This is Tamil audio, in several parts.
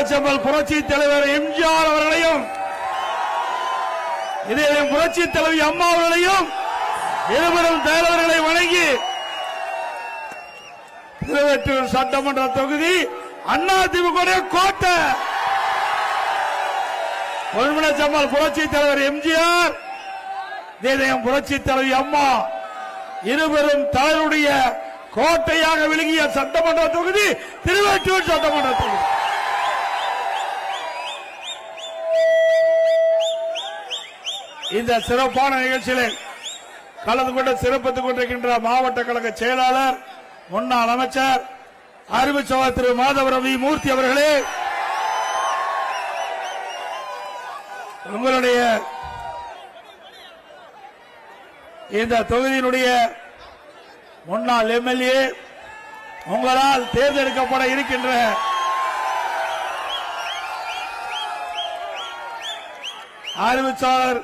புரட்சி தலைவர் எம்ஜிஆர் அவர்களையும் இதே புரட்சி தலைவி அம்மா அவர்களையும் இருவரும் தலைவர்களை வணங்கி திருவெட்டூர் சட்டமன்ற தொகுதி அதிமுக கோட்டை பொன்மனச்சம்மாள் புரட்சி தலைவர் எம்ஜிஆர் இதயம் புரட்சி தலைவி அம்மா இருவரும் தலைவருடைய கோட்டையாக விளங்கிய சட்டமன்ற தொகுதி திருவெட்டூர் சட்டமன்ற தொகுதி. இந்த சிறப்பான நிகழ்ச்சியில் கலந்து கொண்டு சிறப்பித்துக் கொண்டிருக்கின்ற மாவட்ட கழக செயலாளர் முன்னாள் அமைச்சர் அறிவு சகோதரர் திரு மாதவரம் வி மூர்த்தி அவர்களே, உங்களுடைய இந்த தொகுதியினுடைய முன்னாள் எம்எல்ஏ, உங்களால் தேர்ந்தெடுக்கப்பட இருக்கின்ற அறிவிச்சாளர்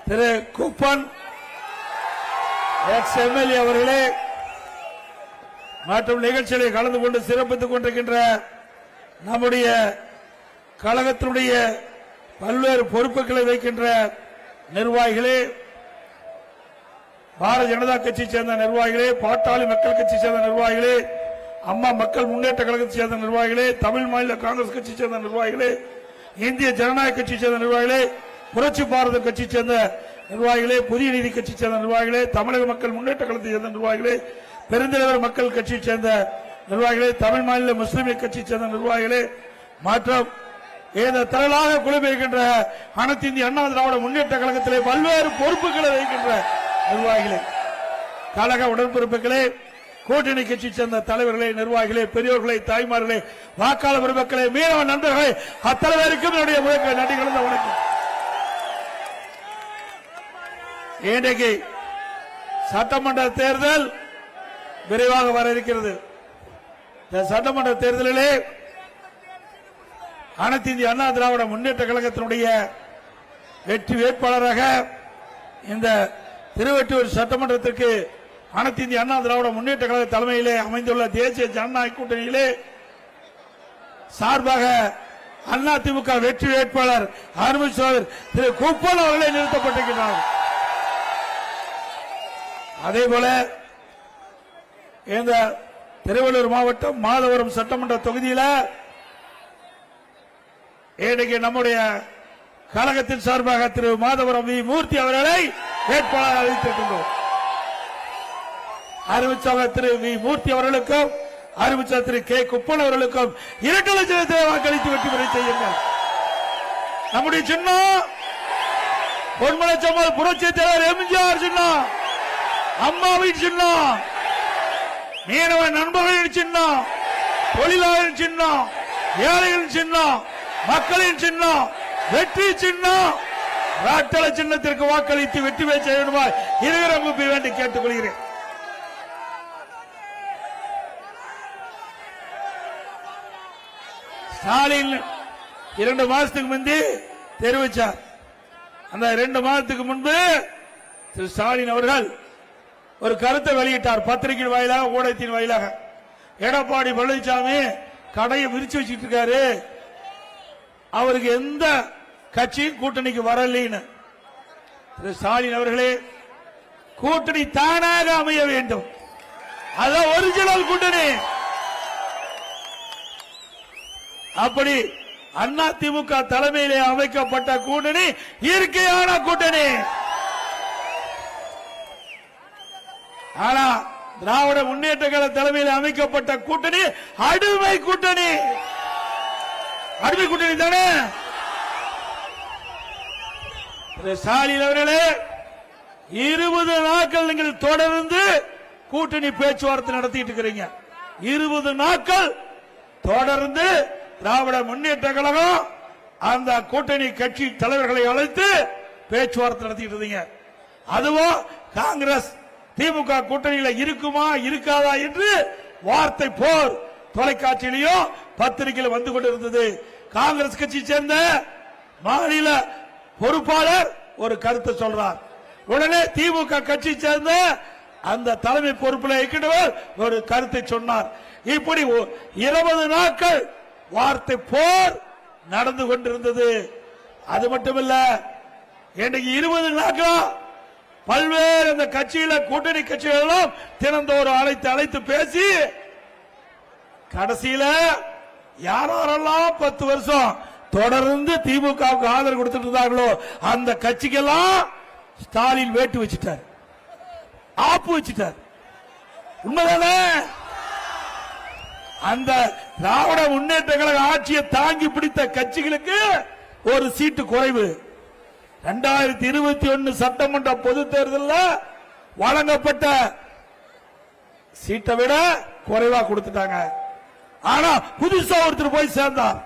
திரு குப்பன் எக்ஸ் எம்எல்ஏ அவர்களே மற்றும் நிகழ்ச்சிகளை கலந்து கொண்டு சிறப்பித்துக் கொண்டிருக்கின்ற நம்முடைய கழகத்தினுடைய பல்வேறு பொறுப்புகளை வைக்கின்ற நிர்வாகிகளே, பாரதிய ஜனதா கட்சியை சேர்ந்த நிர்வாகிகளே, பாட்டாளி மக்கள் கட்சியை சேர்ந்த நிர்வாகிகளே, அம்மா மக்கள் முன்னேற்ற கழகத்தை சேர்ந்த நிர்வாகிகளே, தமிழ் மாநில காங்கிரஸ் கட்சியை சேர்ந்த நிர்வாகிகளே, இந்திய ஜனநாயக கட்சியை சேர்ந்த நிர்வாகிகளே, புரட்சி பாரத கட்சியை சேர்ந்த நிர்வாகிகளே, புதிய நீதி கட்சியை சேர்ந்த நிர்வாகிகளே, தமிழக மக்கள் முன்னேற்ற கழகத்தை சேர்ந்த நிர்வாகிகளே, பெருந்தலைவர் மக்கள் கட்சியை சேர்ந்த நிர்வாகிகளே, தமிழ் மாநில முஸ்லிம் கட்சியை சேர்ந்த நிர்வாகிகளே மற்றும் இந்த திரளாக குழுமிருக்கின்ற அனைத்து இந்திய அண்ணா திராவிட முன்னேற்ற கழகத்திலே பல்வேறு பொறுப்புகளை வைக்கின்ற நிர்வாகிகளே, கழக உடன்பிறப்புகளே, கூட்டணி கட்சியை சேர்ந்த தலைவர்களே, நிர்வாகிகளே, பெரியோர்களே, தாய்மார்களே, வாக்காளர் பெருமக்களே, மீனவ நண்பர்களே, அத்தனை பேருக்கும் என்னுடைய நன்றி கலந்த வணக்கம். இன்றைக்கு சட்டமன்ற தேர்தல் விரைவாக வர இருக்கிறது. இந்த சட்டமன்ற தேர்தலிலே அனைத்து இந்திய அண்ணா திராவிட முன்னேற்ற கழகத்தினுடைய வெற்றி வேட்பாளராக இந்த திருவெட்டூர் சட்டமன்றத்திற்கு அனைத்து இந்திய அண்ணா திராவிட முன்னேற்ற கழக தலைமையிலே அமைந்துள்ள தேசிய ஜனநாயக கூட்டணியிலே சார்பாக அதிமுக வெற்றி வேட்பாளர் அருமை சகோதரர் திரு குப்பன் அவர்களே நிறுத்தப்பட்டிருக்கிறார். அதேபோல இந்த திருவள்ளூர் மாவட்டம் மாதவரம் சட்டமன்ற தொகுதியில் இன்றைக்கு நம்முடைய கழகத்தின் சார்பாக திரு மாதவரம் வி மூர்த்தி அவர்களை வேட்பாளர் அறிவித்திருக்கின்றோம். அறிவிச்சவர் திரு வி மூர்த்தி அவர்களுக்கும் அறிவிச்சவர் திரு கே குப்பன் அவர்களுக்கும் 2 லட்சத்தை வாக்களித்து வெற்றி பெற செய்யுங்கள். நம்முடைய சின்னம் பொன்மனச்சம்மாள் புரட்சி தலைவர் எம்ஜிஆர் சின்னம், அம்மாவின் சின்னம், மீனவ நண்பர்களின் சின்னம், தொழிலாளரின் சின்னம், ஏழைகளின் சின்னம், மக்களின் சின்னம், வெற்றி சின்னம். ராட்டள சின்னத்திற்கு வாக்களித்து வெற்றி பெற செய்யணுமா இருவரும் வேண்டி கேட்டுக் கொள்கிறேன். ஸ்டாலின் 2 மாசத்துக்கு முந்தி தெரிவிச்சார். அந்த 2 மாதத்துக்கு முன்பு திரு ஸ்டாலின் அவர்கள் ஒரு கருத்தை வெளியிட்டார். பத்திரிகை வாயிலாக, ஊடகத்தின் வாயிலாக. எடப்பாடி பழனிசாமி கடையை விரிச்சு வச்சுட்டு இருக்காரு, அவருக்கு எந்த கட்சியும் கூட்டணிக்கு வரலின்னு. திரு ஸ்டாலின் அவர்களே, கூட்டணி தானாக அமைய வேண்டும். அதான் ஒரிஜினல் கூட்டணி. அப்படி அதிமுக தலைமையிலே அமைக்கப்பட்ட கூட்டணி இயற்கையான கூட்டணி. ஆனா திராவிட முன்னேற்ற கழக தலைமையில் அமைக்கப்பட்ட கூட்டணி அடிமை கூட்டணி. அடிமை கூட்டணி தானே. ஸ்டாலின் அவர்களே, 20 நாட்கள் நீங்கள் தொடர்ந்து கூட்டணி பேச்சுவார்த்தை நடத்திட்டு இருக்கிறீங்க. 20 நாட்கள் தொடர்ந்து திராவிட முன்னேற்ற கழகம் அந்த கூட்டணி கட்சி தலைவர்களை அழைத்து பேச்சுவார்த்தை நடத்திட்டு இருந்தீங்க. அதுவும் காங்கிரஸ் திமுக கூட்டணியில இருக்குமா இருக்காதா என்று வார்த்தை போர் தொலைக்காட்சியிலையும் பத்திரிகையில் வந்து கொண்டிருந்தது. காங்கிரஸ் கட்சியை சேர்ந்த மாநில பொறுப்பாளர் ஒரு கருத்தை சொல்றார். உடனே திமுக கட்சியை சேர்ந்த அந்த தலைமை பொறுப்பில் இருக்கின்றவர் ஒரு கருத்தை சொன்னார். இப்படி 20 நாட்கள் வார்த்தை போர் நடந்து கொண்டிருந்தது. அது மட்டுமல்ல, இன்றைக்கு 20 நாட்களா பல்வேறு அந்த கட்சியில கூட்டணி கட்சிகளெல்லாம் தினந்தோறும் அழைத்து பேசி கடைசியில யாரெல்லாம் 10 வருஷம் தொடர்ந்து திமுகவுக்கு ஆதரவு கொடுத்துட்டு இருந்தார்களோ அந்த கட்சிக்கெல்லாம் ஸ்டாலின் வேட்டு வச்சுட்டார், ஆப்பு வச்சுட்டார். உண்மைதானே? அந்த திராவிட முன்னேற்ற கழக ஆட்சியை தாங்கி பிடித்த கட்சிகளுக்கு ஒரு சீட்டு குறைவு. 2021 சட்டமன்ற பொது தேர்தலில் வழங்கப்பட்ட சீட்டை விட குறைவா கொடுத்துட்டாங்க. ஆனா புதுசா ஒருத்தர் போய் சேர்ந்தார்.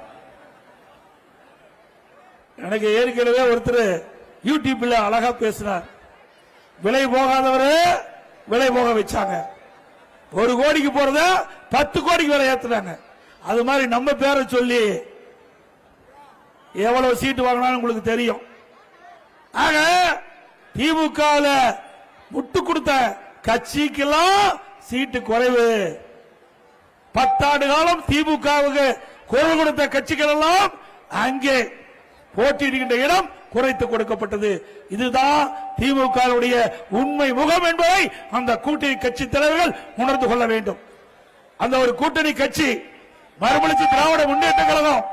எனக்கு ஏற்கனவே ஒருத்தர் யூடியூப்ல அழகா பேசினார். விலை போகாதவரு விலை போக வச்சாங்க. 1 கோடிக்கு போறத 10 கோடிக்கு விலை ஏத்துறாங்க. அது மாதிரி நம்ம பேரை சொல்லி எவ்வளவு சீட்டு வாங்கினாலும் உங்களுக்கு தெரியும். ஆக திமுக முட்டு கொடுத்த கட்சிக்கெல்லாம் சீட்டு குறைவு. 10 ஆண்டு காலம் திமுகவுக்கு குரல் கொடுத்த கட்சிகள் எல்லாம் அங்கே போட்டியிடுகின்ற இடம் குறைத்து கொடுக்கப்பட்டது. இதுதான் திமுக உண்மை முகம் என்பதை அந்த கூட்டணி கட்சி தலைவர்கள் உணர்ந்து கொள்ள வேண்டும். அந்த ஒரு கூட்டணி கட்சி மறுமலர்ச்சி திராவிட முன்னேற்ற கழகம்,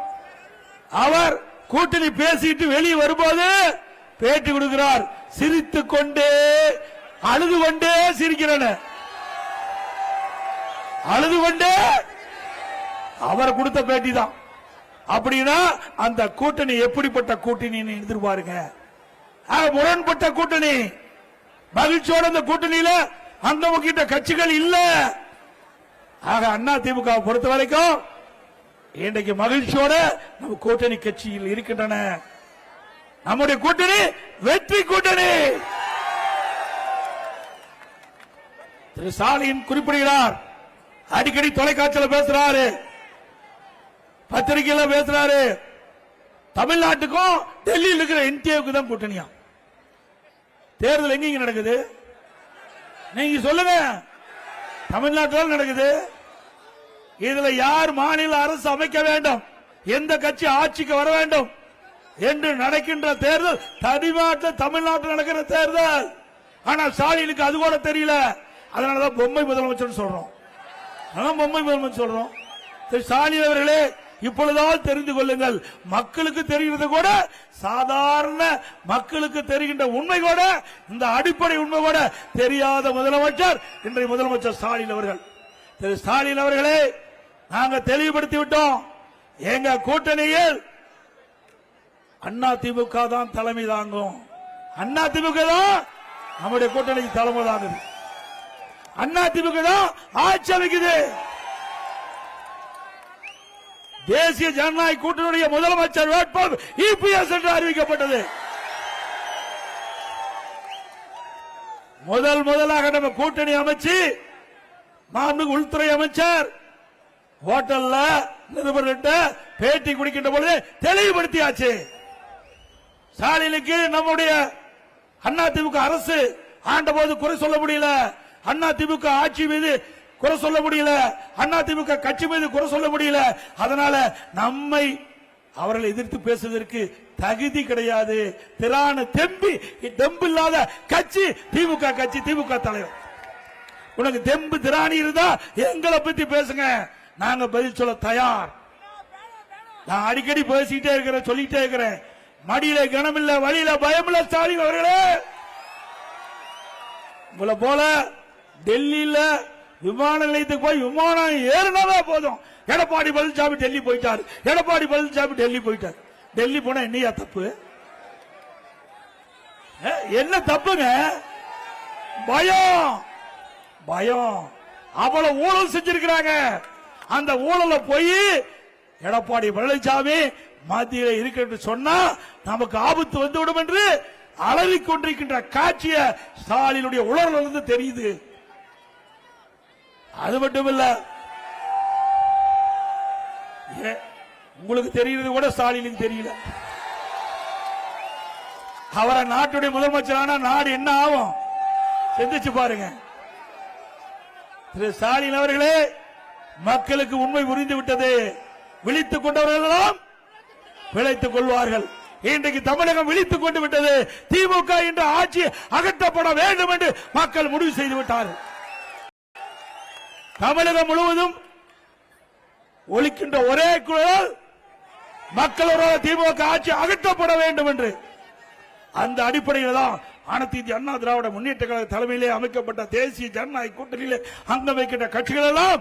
அவர் கூட்டணி பேசிட்டு வெளியே வரும்போது பேட்டி கொடுக்கிறார். சிரித்துக் கொண்டே அழுது கொண்டே சிரிக்கிறேன், அழுது கொண்டே அவர் கொடுத்த பேட்டி தான். அப்படின்னா அந்த கூட்டணி எப்படிப்பட்ட கூட்டணி எதிர்பாருங்க. முரண்பட்ட கூட்டணி. மகிழ்ச்சியோட அந்த கூட்டணியில அந்த முக்கிய கட்சிகள் இல்ல. ஆக அண்ணா திமுக பொறுத்த வரைக்கும் இன்றைக்கு மகிழ்ச்சியோட நம்ம கூட்டணி கட்சியில் இருக்கின்றன. நம்முடைய கூட்டணி வெற்றி கூட்டணி. திரு ஸ்டாலின் குறிப்பிடுகிறார், அடிக்கடி தொலைக்காட்சியில் பேசுறாரு, பத்திரிகையில பேசுறாரு. தமிழ்நாட்டுக்கும் டெல்லியில் இருக்கிற என்டிஏவுக்கு தான் கூட்டணியா. தேர்தல் எங்க நடக்குது நீங்க சொல்லுங்க. தமிழ்நாட்டில் நடக்குது. இதுல யார் மாநில அரசு அமைக்க வேண்டும், எந்த கட்சி ஆட்சிக்கு வர வேண்டும் என்று நடக்கின்ற தேர்தல் தமிழ்நாட்டில் நடக்கிற தேர்தல். ஆனால் ஸ்டாலினுக்கு அது கூட தெரியல. அதனாலதான் பொம்மை முதலமைச்சர் சொல்றோம். பொம்மை முதலமைச்சர் சொல்றோம். ஸ்டாலின் அவர்களே, இப்பொழுதாவது தெரிந்து கொள்ளுங்கள். மக்களுக்கு தெரிகிறது கூட, சாதாரண மக்களுக்கு தெரிகின்ற உண்மை கூட, இந்த அடிப்படை உண்மை கூட தெரியாத முதலமைச்சர் இன்றைய முதலமைச்சர் ஸ்டாலின் அவர்கள். திரு ஸ்டாலின் அவர்களே, நாங்க தெளிவுபடுத்தி விட்டோம். எங்க கூட்டணியில் அண்ணா திமுக தான் தலைமை தாங்கும். அண்ணா திமுக தான் நம்முடைய கூட்டணிக்கு தலைமை தாங்குது. அண்ணா திமுக தான் ஆட்சி அமைக்குது. தேசிய ஜனநாயக கூட்டணியுடைய முதலமைச்சர் வேட்பாளர் இபிஎஸ் என்று அறிவிக்கப்பட்டது. முதலாக நம்ம கூட்டணி அமைச்சு மாண்புமிகு உள்துறை அமைச்சர் ஹோட்டல்ல நிருபர்கிட்ட பேட்டி குடிக்கின்ற பொழுது தெளிவுபடுத்தியாச்சு. ஸ்டாலினுக்கு நம்முடைய அதிமுக அரசு ஆண்டபோது குறை சொல்ல முடியல, அதிமுக ஆட்சி மீது குறை சொல்ல முடியல, அதிமுக கட்சி மீது குறை சொல்ல முடியல. அதனால நம்மை அவர்களை எதிர்த்து பேசுவதற்கு தகுதி கிடையாது. திரான தெம்பு இல்லாத கட்சி திமுக கட்சி, திமுக தலைவர். உனக்கு தெம்பு திராணி இருந்தா எங்களை பத்தி பேசுங்க, நாங்க பதில் சொல்ல தயார். நான் அடிக்கடி பேசிட்டே இருக்கிறேன், சொல்லிட்டே இருக்கிறேன். மடியில கனமில்ல, வழியில பயமில்ல ஸ்டாலின் அவர்களே. உங்களை போல டெல்லியில விமான நிலையத்துக்கு போய் விமானம் ஏறினாவே போதும். எடப்பாடி பழனிசாமி டெல்லி போயிட்டார், எடப்பாடி பழனிசாமி டெல்லி போயிட்டார். டெல்லி போனா என்னையா தப்பு? என்ன தப்புங்க? பயம், பயம். அவ்வளவு ஊழல் செஞ்சிருக்கிறாங்க. அந்த ஊழல போய் எடப்பாடி பழனிசாமி மத்தியில் இருக்கிறது சொன்னா நமக்கு ஆபத்து வந்துவிடும் என்று அலறிக் கொண்டிருக்கின்ற காட்சிய ஸ்டாலினுடைய உணர்வு தெரியுது. அது மட்டுமல்ல, உங்களுக்கு தெரியுது கூட ஸ்டாலினுக்கு தெரியல. அவரை நாட்டுடைய முதலமைச்சரான நாடு என்ன ஆகும் சிந்திச்சு பாருங்க. திரு ஸ்டாலின் அவர்களே, மக்களுக்கு உண்மை புரிந்து விட்டது. விழித்துக் கொண்டவர்களெல்லாம் பிழைத்துக் கொள்வார்கள். இன்றைக்கு தமிழகம் விழித்துக் கொண்டு விட்டது. திமுக என்ற ஆட்சி அகற்றப்பட வேண்டும் என்று மக்கள் முடிவு செய்து விட்டார்கள். தமிழகம் முழுவதும் ஒலிக்கின்ற ஒரே குரல் மக்களோட திமுக ஆட்சி அகற்றப்பட வேண்டும் என்று. அந்த அடிப்படையில் தான் அனைத்து இந்திய அண்ணா திராவிட முன்னேற்ற கழக தலைமையிலே அமைக்கப்பட்ட தேசிய ஜனநாயக கூட்டணியிலே அங்கம் வைக்கின்ற கட்சிகள் எல்லாம்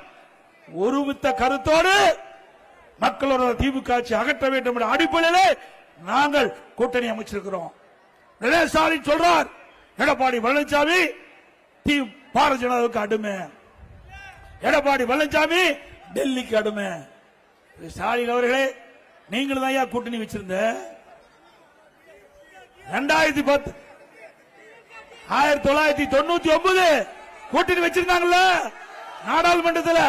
ஒருமித்த கருத்தோடு மக்களோட திமுக ஆட்சி அகற்ற வேண்டும் என்ற அடிப்படையிலே நாங்கள் கூட்டணி அமைச்சிருக்கிறோம். ஸ்டாலின் சொல்றார், எடப்பாடி பழனிசாமி பாரதிய ஜனதாவுக்கு அடிமை, எடப்பாடி பழனிசாமி டெல்லிக்கு அடிமை. ஸ்டாலின் அவர்களே, நீங்களும் தான் கூட்டணி வச்சிருந்த 2010 1999 கூட்டணி வச்சிருந்தாங்கல்ல நாடாளுமன்றத்தில்.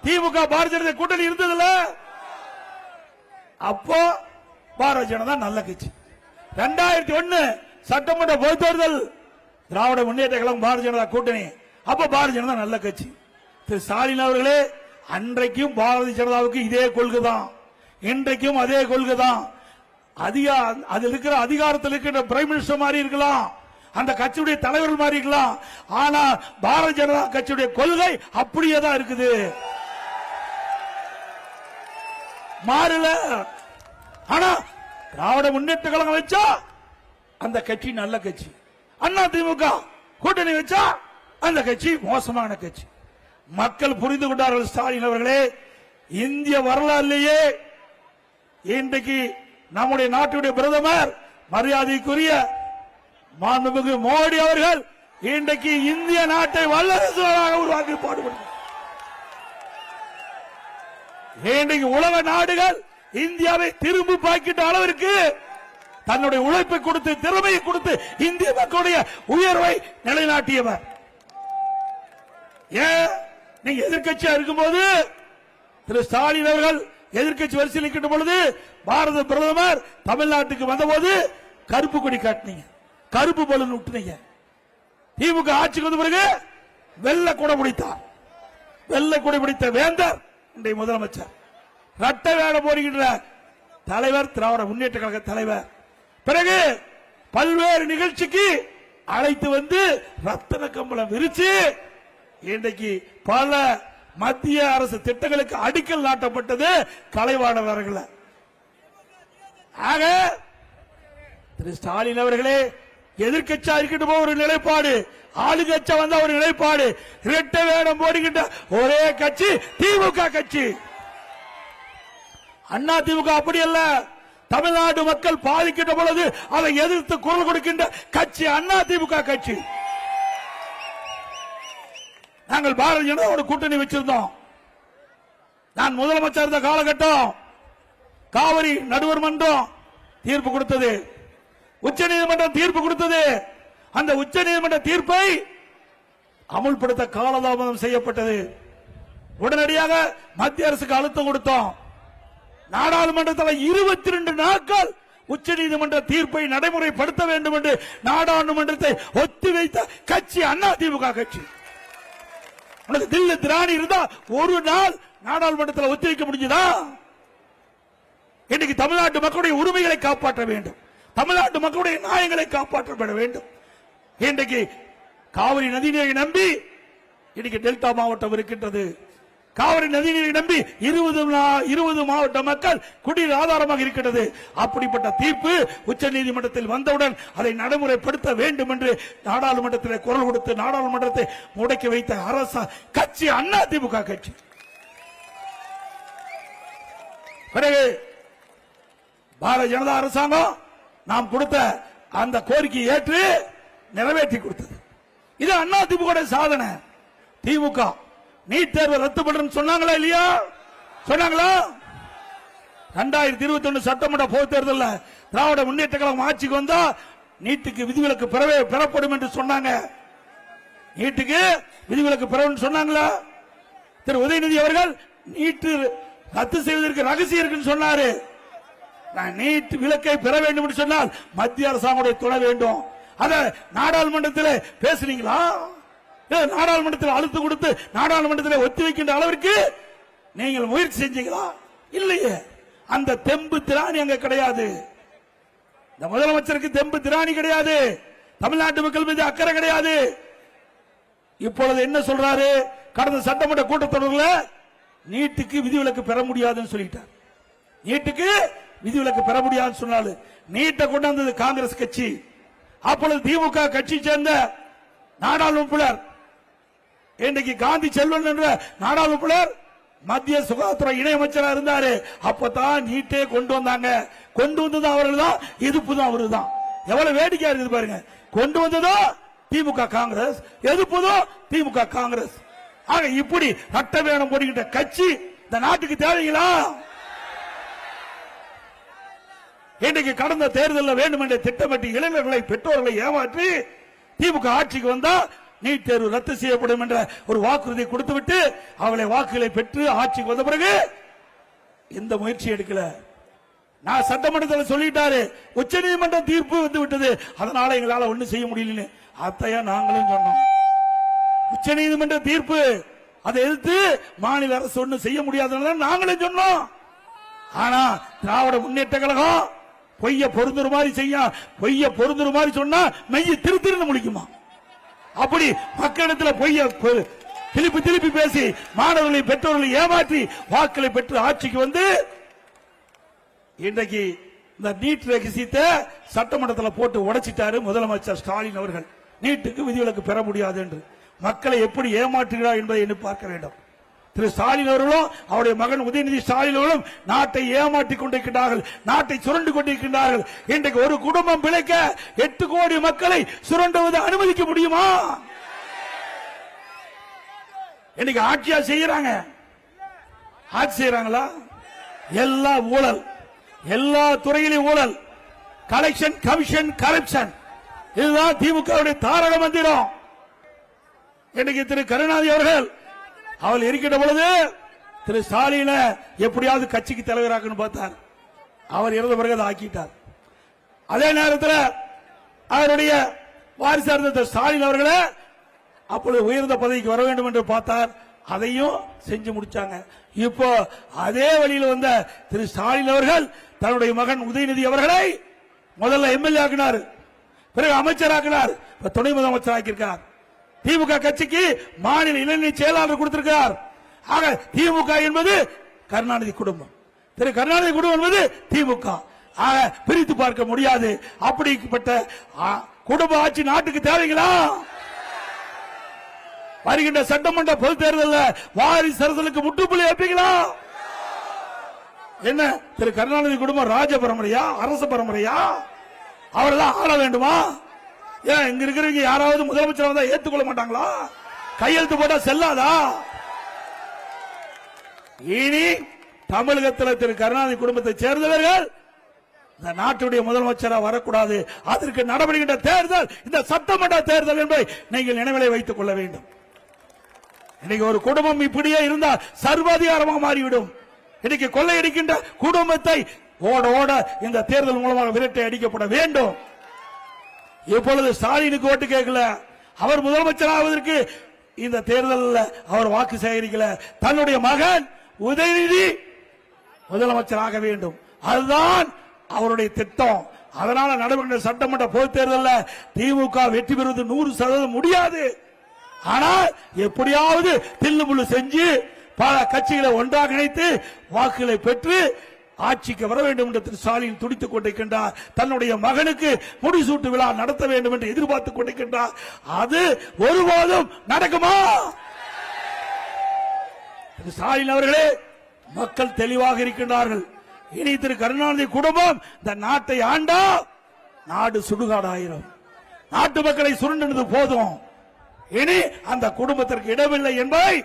திமுக பாரதிய ஜனதா கூட்டணி இருந்ததுல. அப்போ பாரதிய ஜனதா நல்ல கட்சி. 2001 சட்டமன்ற பொதுத் தேர்தல் திராவிட முன்னேற்ற கழகம் பாரதிய ஜனதா கூட்டணி. அப்ப பாரதிய ஜனதா நல்ல கட்சி. திரு ஸ்டாலின் அவர்களே, அன்றைக்கும் பாரதிய ஜனதாவுக்கு இதே கொள்கை தான், இன்றைக்கும் அதே கொள்கை தான். அதில் இருக்கிற அதிகாரத்தில் இருக்கிற பிரைம் மினிஸ்டர் மாதிரி இருக்கலாம், அந்த கட்சியுடைய தலைவர்கள் மாதிரி இருக்கலாம், ஆனா பாரதிய ஜனதா கட்சியுடைய கொள்கை அப்படியே தான் இருக்குது, மாறல. ஆனா திராவிட முன்னேற்ற கழகம் வச்சா அந்த கட்சி நல்ல கட்சி, அண்ணா திமுக கூட்டணி வச்சா அந்த கட்சி மோசமான கட்சி. மக்கள் புரிந்து கொண்டார்கள். ஸ்டாலின் அவர்களே, இந்திய வரலாறுலேயே இன்றைக்கு நம்முடைய நாட்டுடைய பிரதமர் மரியாதைக்குரிய மாண்புமிகு மோடி அவர்கள் இன்றைக்கு இந்திய நாட்டை வல்லரசு நாடாக உருவாக்கி பாடுபடுகிறார். இன்றைக்கு உலக நாடுகள் இந்தியாவை திரும்பி பார்க்கின்ற அளவிற்கு தன்னுடைய உழைப்பை கொடுத்து திறமையை கொடுத்து இந்திய மக்களுடைய உயர்வை நிலைநாட்டியவர். ஏன் நீங்க எதிர்கட்சியா இருக்கும்போது திரு ஸ்டாலின் அவர்கள் எதிர்கட்சி வரிசையில் இருக்கின்ற பொழுது பாரத பிரதமர் தமிழ்நாட்டுக்கு வந்தபோது கருப்பு கொடி காட்டினீங்க, கருப்பு பலூன் விட்டுனீங்க. திமுக ஆட்சிக்கு வந்த பிறகு வெள்ளை கொடை பிடித்தார். வெள்ளை கொடை பிடித்த வேந்தர் இன்றைய முதலமைச்சர், ரட்டை வேட போடுகின்ற தலைவர், திராவிட முன்னேற்ற கழக தலைவர். பிறகு பல்வேறு நிகழ்ச்சிக்கு அழைத்து வந்து ரத்தன கம்பளம் விரிச்சு இன்றைக்கு பல மத்திய அரசு திட்டங்களுக்கு அடிக்கல் நாட்டப்பட்டது கலைவாணர்கள். ஆக திரு ஸ்டாலின் அவர்களே, எதிர்கட்சியா இருக்கின்ற ஒரு நிலைப்பாடு, ஆளுங்கட்சியா வந்த ஒரு நிலைப்பாடு, இரட்டை வேடம் போடுகின்ற ஒரே கட்சி திமுக கட்சி. அண்ணா திமுக அப்படி அல்ல. தமிழ்நாடு மக்கள் பாதிக்கின்ற பொழுது அதை எதிர்த்து குரல் கொடுக்கின்ற கட்சி அண்ணா திமுக கட்சி. நாங்கள் பாரதிய ஜனதாவோட கூட்டணி வச்சிருந்தோம். நான் முதலமைச்சர் இருந்த காலகட்டம் காவிரி நடுவர் மன்றம் தீர்ப்பு கொடுத்தது, உச்சநீதிமன்றம் தீர்ப்பு கொடுத்தது. அந்த உச்சநீதிமன்ற தீர்ப்பை அமுல்படுத்த காலதாமதம் செய்யப்பட்டது. உடனடியாக மத்திய அரசுக்கு அழுத்தம் கொடுத்தோம். நாடாளுமன்றத்தில் 22 நாட்கள் உச்சநீதிமன்ற தீர்ப்பை நடைமுறைப்படுத்த வேண்டும் என்று நாடாளுமன்றத்தை ஒத்திவைத்த கட்சி அண்ணா திமுக கட்சி. உனக்கு தில்லு திராணி இருந்தா ஒரு நாள் நாடாளுமன்றத்தில் ஒத்திவைக்க முடிஞ்சதா? இன்னைக்கு தமிழ்நாட்டு மக்களுடைய உரிமைகளை காப்பாற்ற வேண்டும், தமிழ்நாட்டு மக்களுடைய நியாயங்களை காப்பாற்றப்பட வேண்டும். இன்றைக்கு காவிரி நதிநீரை நம்பி இன்னைக்கு டெல்டா மாவட்டம் இருக்கின்றது. காவிரி நதிநீரை நம்பி 20 மாவட்ட மக்கள் குடிநீர் ஆதாரமாக இருக்கிறது. அப்படிப்பட்ட தீர்ப்பு உச்ச நீதிமன்றத்தில் வந்தவுடன் அதை நடைமுறைப்படுத்த வேண்டும் என்று நாடாளுமன்றத்தில் குரல் கொடுத்து நாடாளுமன்றத்தை முடக்கி வைத்த அரசு கட்சி அண்ணா திமுக கட்சி. பிறகு பாரதிய ஜனதா அரசாங்கம் நாம் கொடுத்த அந்த கோரிக்கையை ஏற்று நிறைவேற்றி கொடுத்தது. இது அண்ணா திமுக சாதனை. திமுக நீட் தேர்வை ரத்து பண்றேன்னு சொன்னாங்களா இல்லையா? சொன்னாங்களா? 2021 சட்டமன்ற பொதுத் தேர்தலில் திராவிட முன்னேற்ற கழகம் ஆட்சிக்கு வந்தா நீட்டுக்கு விதிவிலக்கு பெறப்படும் என்று சொன்னாங்க. நீட்டுக்கு விதிவிலக்கு பெறவும் சொன்னாங்களா? திரு உதயநிதி அவர்கள் நீட்டு ரத்து செய்வதற்கு ரகசியம் இருக்குன்னு சொன்னாரு. நீட் விலக்கை பெற வேண்டும் என்று சொன்னால் மத்திய அரசாங்கத்துடைய துணை வேண்டும். அத நாடாளுமன்றத்தில் பேசுறீங்களா? நாடாளுமன்றத்தில் அழுத்தம் கொடுத்து நாடாளுமன்றத்தில் ஒத்தி வைக்கின்ற அளவிற்கு நீங்கள் முயற்சி செஞ்சீங்களா? இல்லையே. அந்த தெம்பு திராணி அங்க கிடையாது. இந்த முதலமைச்சருக்கு தெம்பு திராணி கிடையாது. தமிழ்நாட்டு மக்கள் மீது அக்கறை கிடையாது. இப்பொழுது என்ன சொல்றாரு? கடந்த சட்டமன்ற கூட்டத்தொடரில் நீட்டுக்கு விதிவிலக்கு பெற முடியாதுன்னு சொல்லிட்டார். நீட்டுக்கு விதிவிலக்கு பெற முடியாதுன்னு சொன்னாரு. நீட்டை கொண்டு வந்தது காங்கிரஸ் கட்சி. அப்பொழுது திமுக கட்சி சேர்ந்த நாடாளுமன்ற இன்றைக்கு காந்தி செல்வன் என்ற நாடாளுமன்ற மத்திய சுகாதார இணையமைச்சராக இருந்தாரு. அப்பதான் நீட்டே கொண்டு வந்தாங்க. கொண்டு வந்தது அவர்கள் தான், எதிர்ப்பு தான் அவரு தான். எவ்வளவு வேடிக்கையா இருக்குது பாருங்க. கொண்டு வந்ததோ திமுக காங்கிரஸ், எதிர்ப்பதோ திமுக காங்கிரஸ். ஆக இப்படி சட்ட வேணும் போடுகின்ற கட்சி இந்த நாட்டுக்கு தேவைங்களா? இன்றைக்கு கடந்த தேர்தலில் வேண்டும் என்ற திட்டமிட்டு இளைஞர்களை பெற்றோர்களை ஏமாற்றி திமுக ஆட்சிக்கு வந்தா நீட் தேர்வு ரத்து செய்யப்படும் என்ற ஒரு வாக்குறுதி கொடுத்துவிட்டு அவளை வாக்குகளை பெற்று ஆட்சிக்கு வந்த பிறகு எந்த முயற்சி எடுக்கல. நான் சட்டமன்றத்தில் சொல்லிட்டாரு, உச்ச நீதிமன்றம் தீர்ப்பு வந்து விட்டது, அதனால எங்களால ஒண்ணு செய்ய முடியல. அத்தையா நாங்களும் சொன்னோம், உச்ச நீதிமன்ற தீர்ப்பு அதை எதிர்த்து மாநில அரசு ஒண்ணு செய்ய முடியாதுன்னு நாங்களும் சொன்னோம். ஆனா திராவிட முன்னேற்ற கழகம் பொய்ய பொருந்துற மாதிரி செய்ய, பொய்ய பொருந்துற மாதிரி சொன்னா மெய்ய திருத்திருந்து முடிக்குமா? அப்படி மக்களிடத்தில் பொய்ய திருப்பி திருப்பி பேசி மாணவர்களை பெற்றோர்களை ஏமாற்றி வாக்களை பெற்று ஆட்சிக்கு வந்து இன்றைக்கு இந்த நீட் ரகசியத்தை சட்டமன்றத்தில் போட்டு உடைச்சிட்டாரு முதலமைச்சர் ஸ்டாலின் அவர்கள். நீட்டுக்கு விதிவிலக்கு பெற முடியாது என்று மக்களை எப்படி ஏமாற்றுகிறார் என்பதை எண்ணி பார்க்க வேண்டும். திரு ஸ்டாலின் அவர்களும் அவருடைய மகன் உதயநிதி ஸ்டாலின் அவர்களும் நாட்டை ஏமாற்றிக் கொண்டிருக்கிறார்கள், நாட்டை சுரண்டு கொண்டிருக்கிறார்கள். இன்றைக்கு ஒரு குடும்பம் பிழைக்க 8 கோடி மக்களை சுரண்டுவதை அனுமதிக்க முடியுமா? இன்னைக்கு ஆட்சியா செய்யறாங்க, ஆட்சி செய்யறாங்களா? எல்லா ஊழல், எல்லா துறையிலும் ஊழல், கலெக்ஷன் கமிஷன் கரப்ஷன், இதுதான் திமுக தாரக மந்திரம். இன்னைக்கு திரு கருணாநிதி அவர்கள் அவள் இருக்கின்ற பொழுது திரு ஸ்டாலின எப்படியாவது கட்சிக்கு தலைவராக்கணும் பார்த்தார். அவர் இறந்த பிறகு அதை ஆக்கிட்டார். அதே நேரத்தில் அவருடைய வாரிசார் திரு ஸ்டாலின் அவர்களை அப்பொழுது உயர்ந்த பதவிக்கு வர வேண்டும் என்று பார்த்தார். அதையும் செஞ்சு முடிச்சாங்க. இப்போ அதே வழியில் வந்த திரு ஸ்டாலின் அவர்கள் தன்னுடைய மகன் உதயநிதி அவர்களை முதல்ல எம்எல்ஏ ஆக்கினார், பிறகு அமைச்சராக்கினார், துணை முதலமைச்சர் ஆக்கியிருக்கார். திமுக கட்சிக்கு மாநில இளைஞர் செயலாளர் கொடுத்திருக்கிறார். ஆக திமுக என்பது கருணாநிதி குடும்பம், திரு கருணாநிதி குடும்பம் என்பது திமுக. ஆக பிரித்து பார்க்க முடியாது. அப்படிப்பட்ட குடும்ப ஆட்சி நாட்டுக்கு தேவைங்களா? வருகின்ற சட்டமன்ற பொது தேர்தலில் வாரிசு அரசியலுக்கு முற்றுப்புள்ளி வைப்பீங்களா? என்ன திரு கருணாநிதி குடும்பம் ராஜ பரம்பரையா, அரச பரம்பரையா? அவரெல்லாம் ஆள வேண்டுமா? ஏன் இங்க இருக்கிறவங்க யாராவது முதலமைச்சர் வந்தா ஏற்றுக்கொள்ள மாட்டாங்களா? கையெழுத்து போட்டா செல்லாதா? இனி தமிழகத்தில் திரு கருணாநிதி குடும்பத்தை சேர்ந்தவர்கள் இந்த நாட்டுடைய முதலமைச்சராக வரக்கூடாது. அதற்கு நடவடிக்கை தேர்தல் இந்த சட்டமன்ற தேர்தல் என்பதை நீங்கள் நினைவிலே வைத்துக் கொள்ள வேண்டும். இன்னைக்கு ஒரு குடும்பம் இப்படியே இருந்தால் சர்வாதிகாரமாக மாறிவிடும். இன்னைக்கு கொள்ளையடிக்கின்ற குடும்பத்தை ஓட ஓட இந்த தேர்தல் மூலமாக விரட்டை அடிக்கப்பட வேண்டும். இப்பொழுது ஸ்டாலினுக்கு ஓட்டு கேட்கல, அவர் முதலமைச்சர் ஆவதற்கு இந்த தேர்தலில் அவர் வாக்கு சேகரிக்கல. தன்னுடைய மகன் உதயநிதி முதலமைச்சராக வேண்டும், அதுதான் அவருடைய திட்டம். அதனால நடைபெற்ற சட்டமன்ற பொது தேர்தலில் திமுக வெற்றி பெறுவது 100% முடியாது. ஆனால் எப்படியாவது தில்லுமுள்ளு செஞ்சு பல கட்சிகளை ஒன்றாக இணைத்து வாக்குகளை பெற்று ஆட்சிக்கு வர வேண்டும் என்று திரு ஸ்டாலின் துடித்துக் கொண்டிருக்கின்றார். தன்னுடைய மகனுக்கு முடிசூட்டு விழா நடத்த வேண்டும் என்று எதிர்பார்த்துக் கொண்டிருக்கின்றார். அது ஒருபோதும் நடக்குமா? திரு ஸ்டாலின் அவர்களே, மக்கள் தெளிவாக இருக்கின்றார்கள். இனி திரு கருணாநிதி குடும்பம் இந்த நாட்டை ஆண்டா நாடு சுடுகாடாயிரும். நாட்டு மக்களை சுருண்டது போதும். இனி அந்த குடும்பத்திற்கு இடமில்லை என்பதை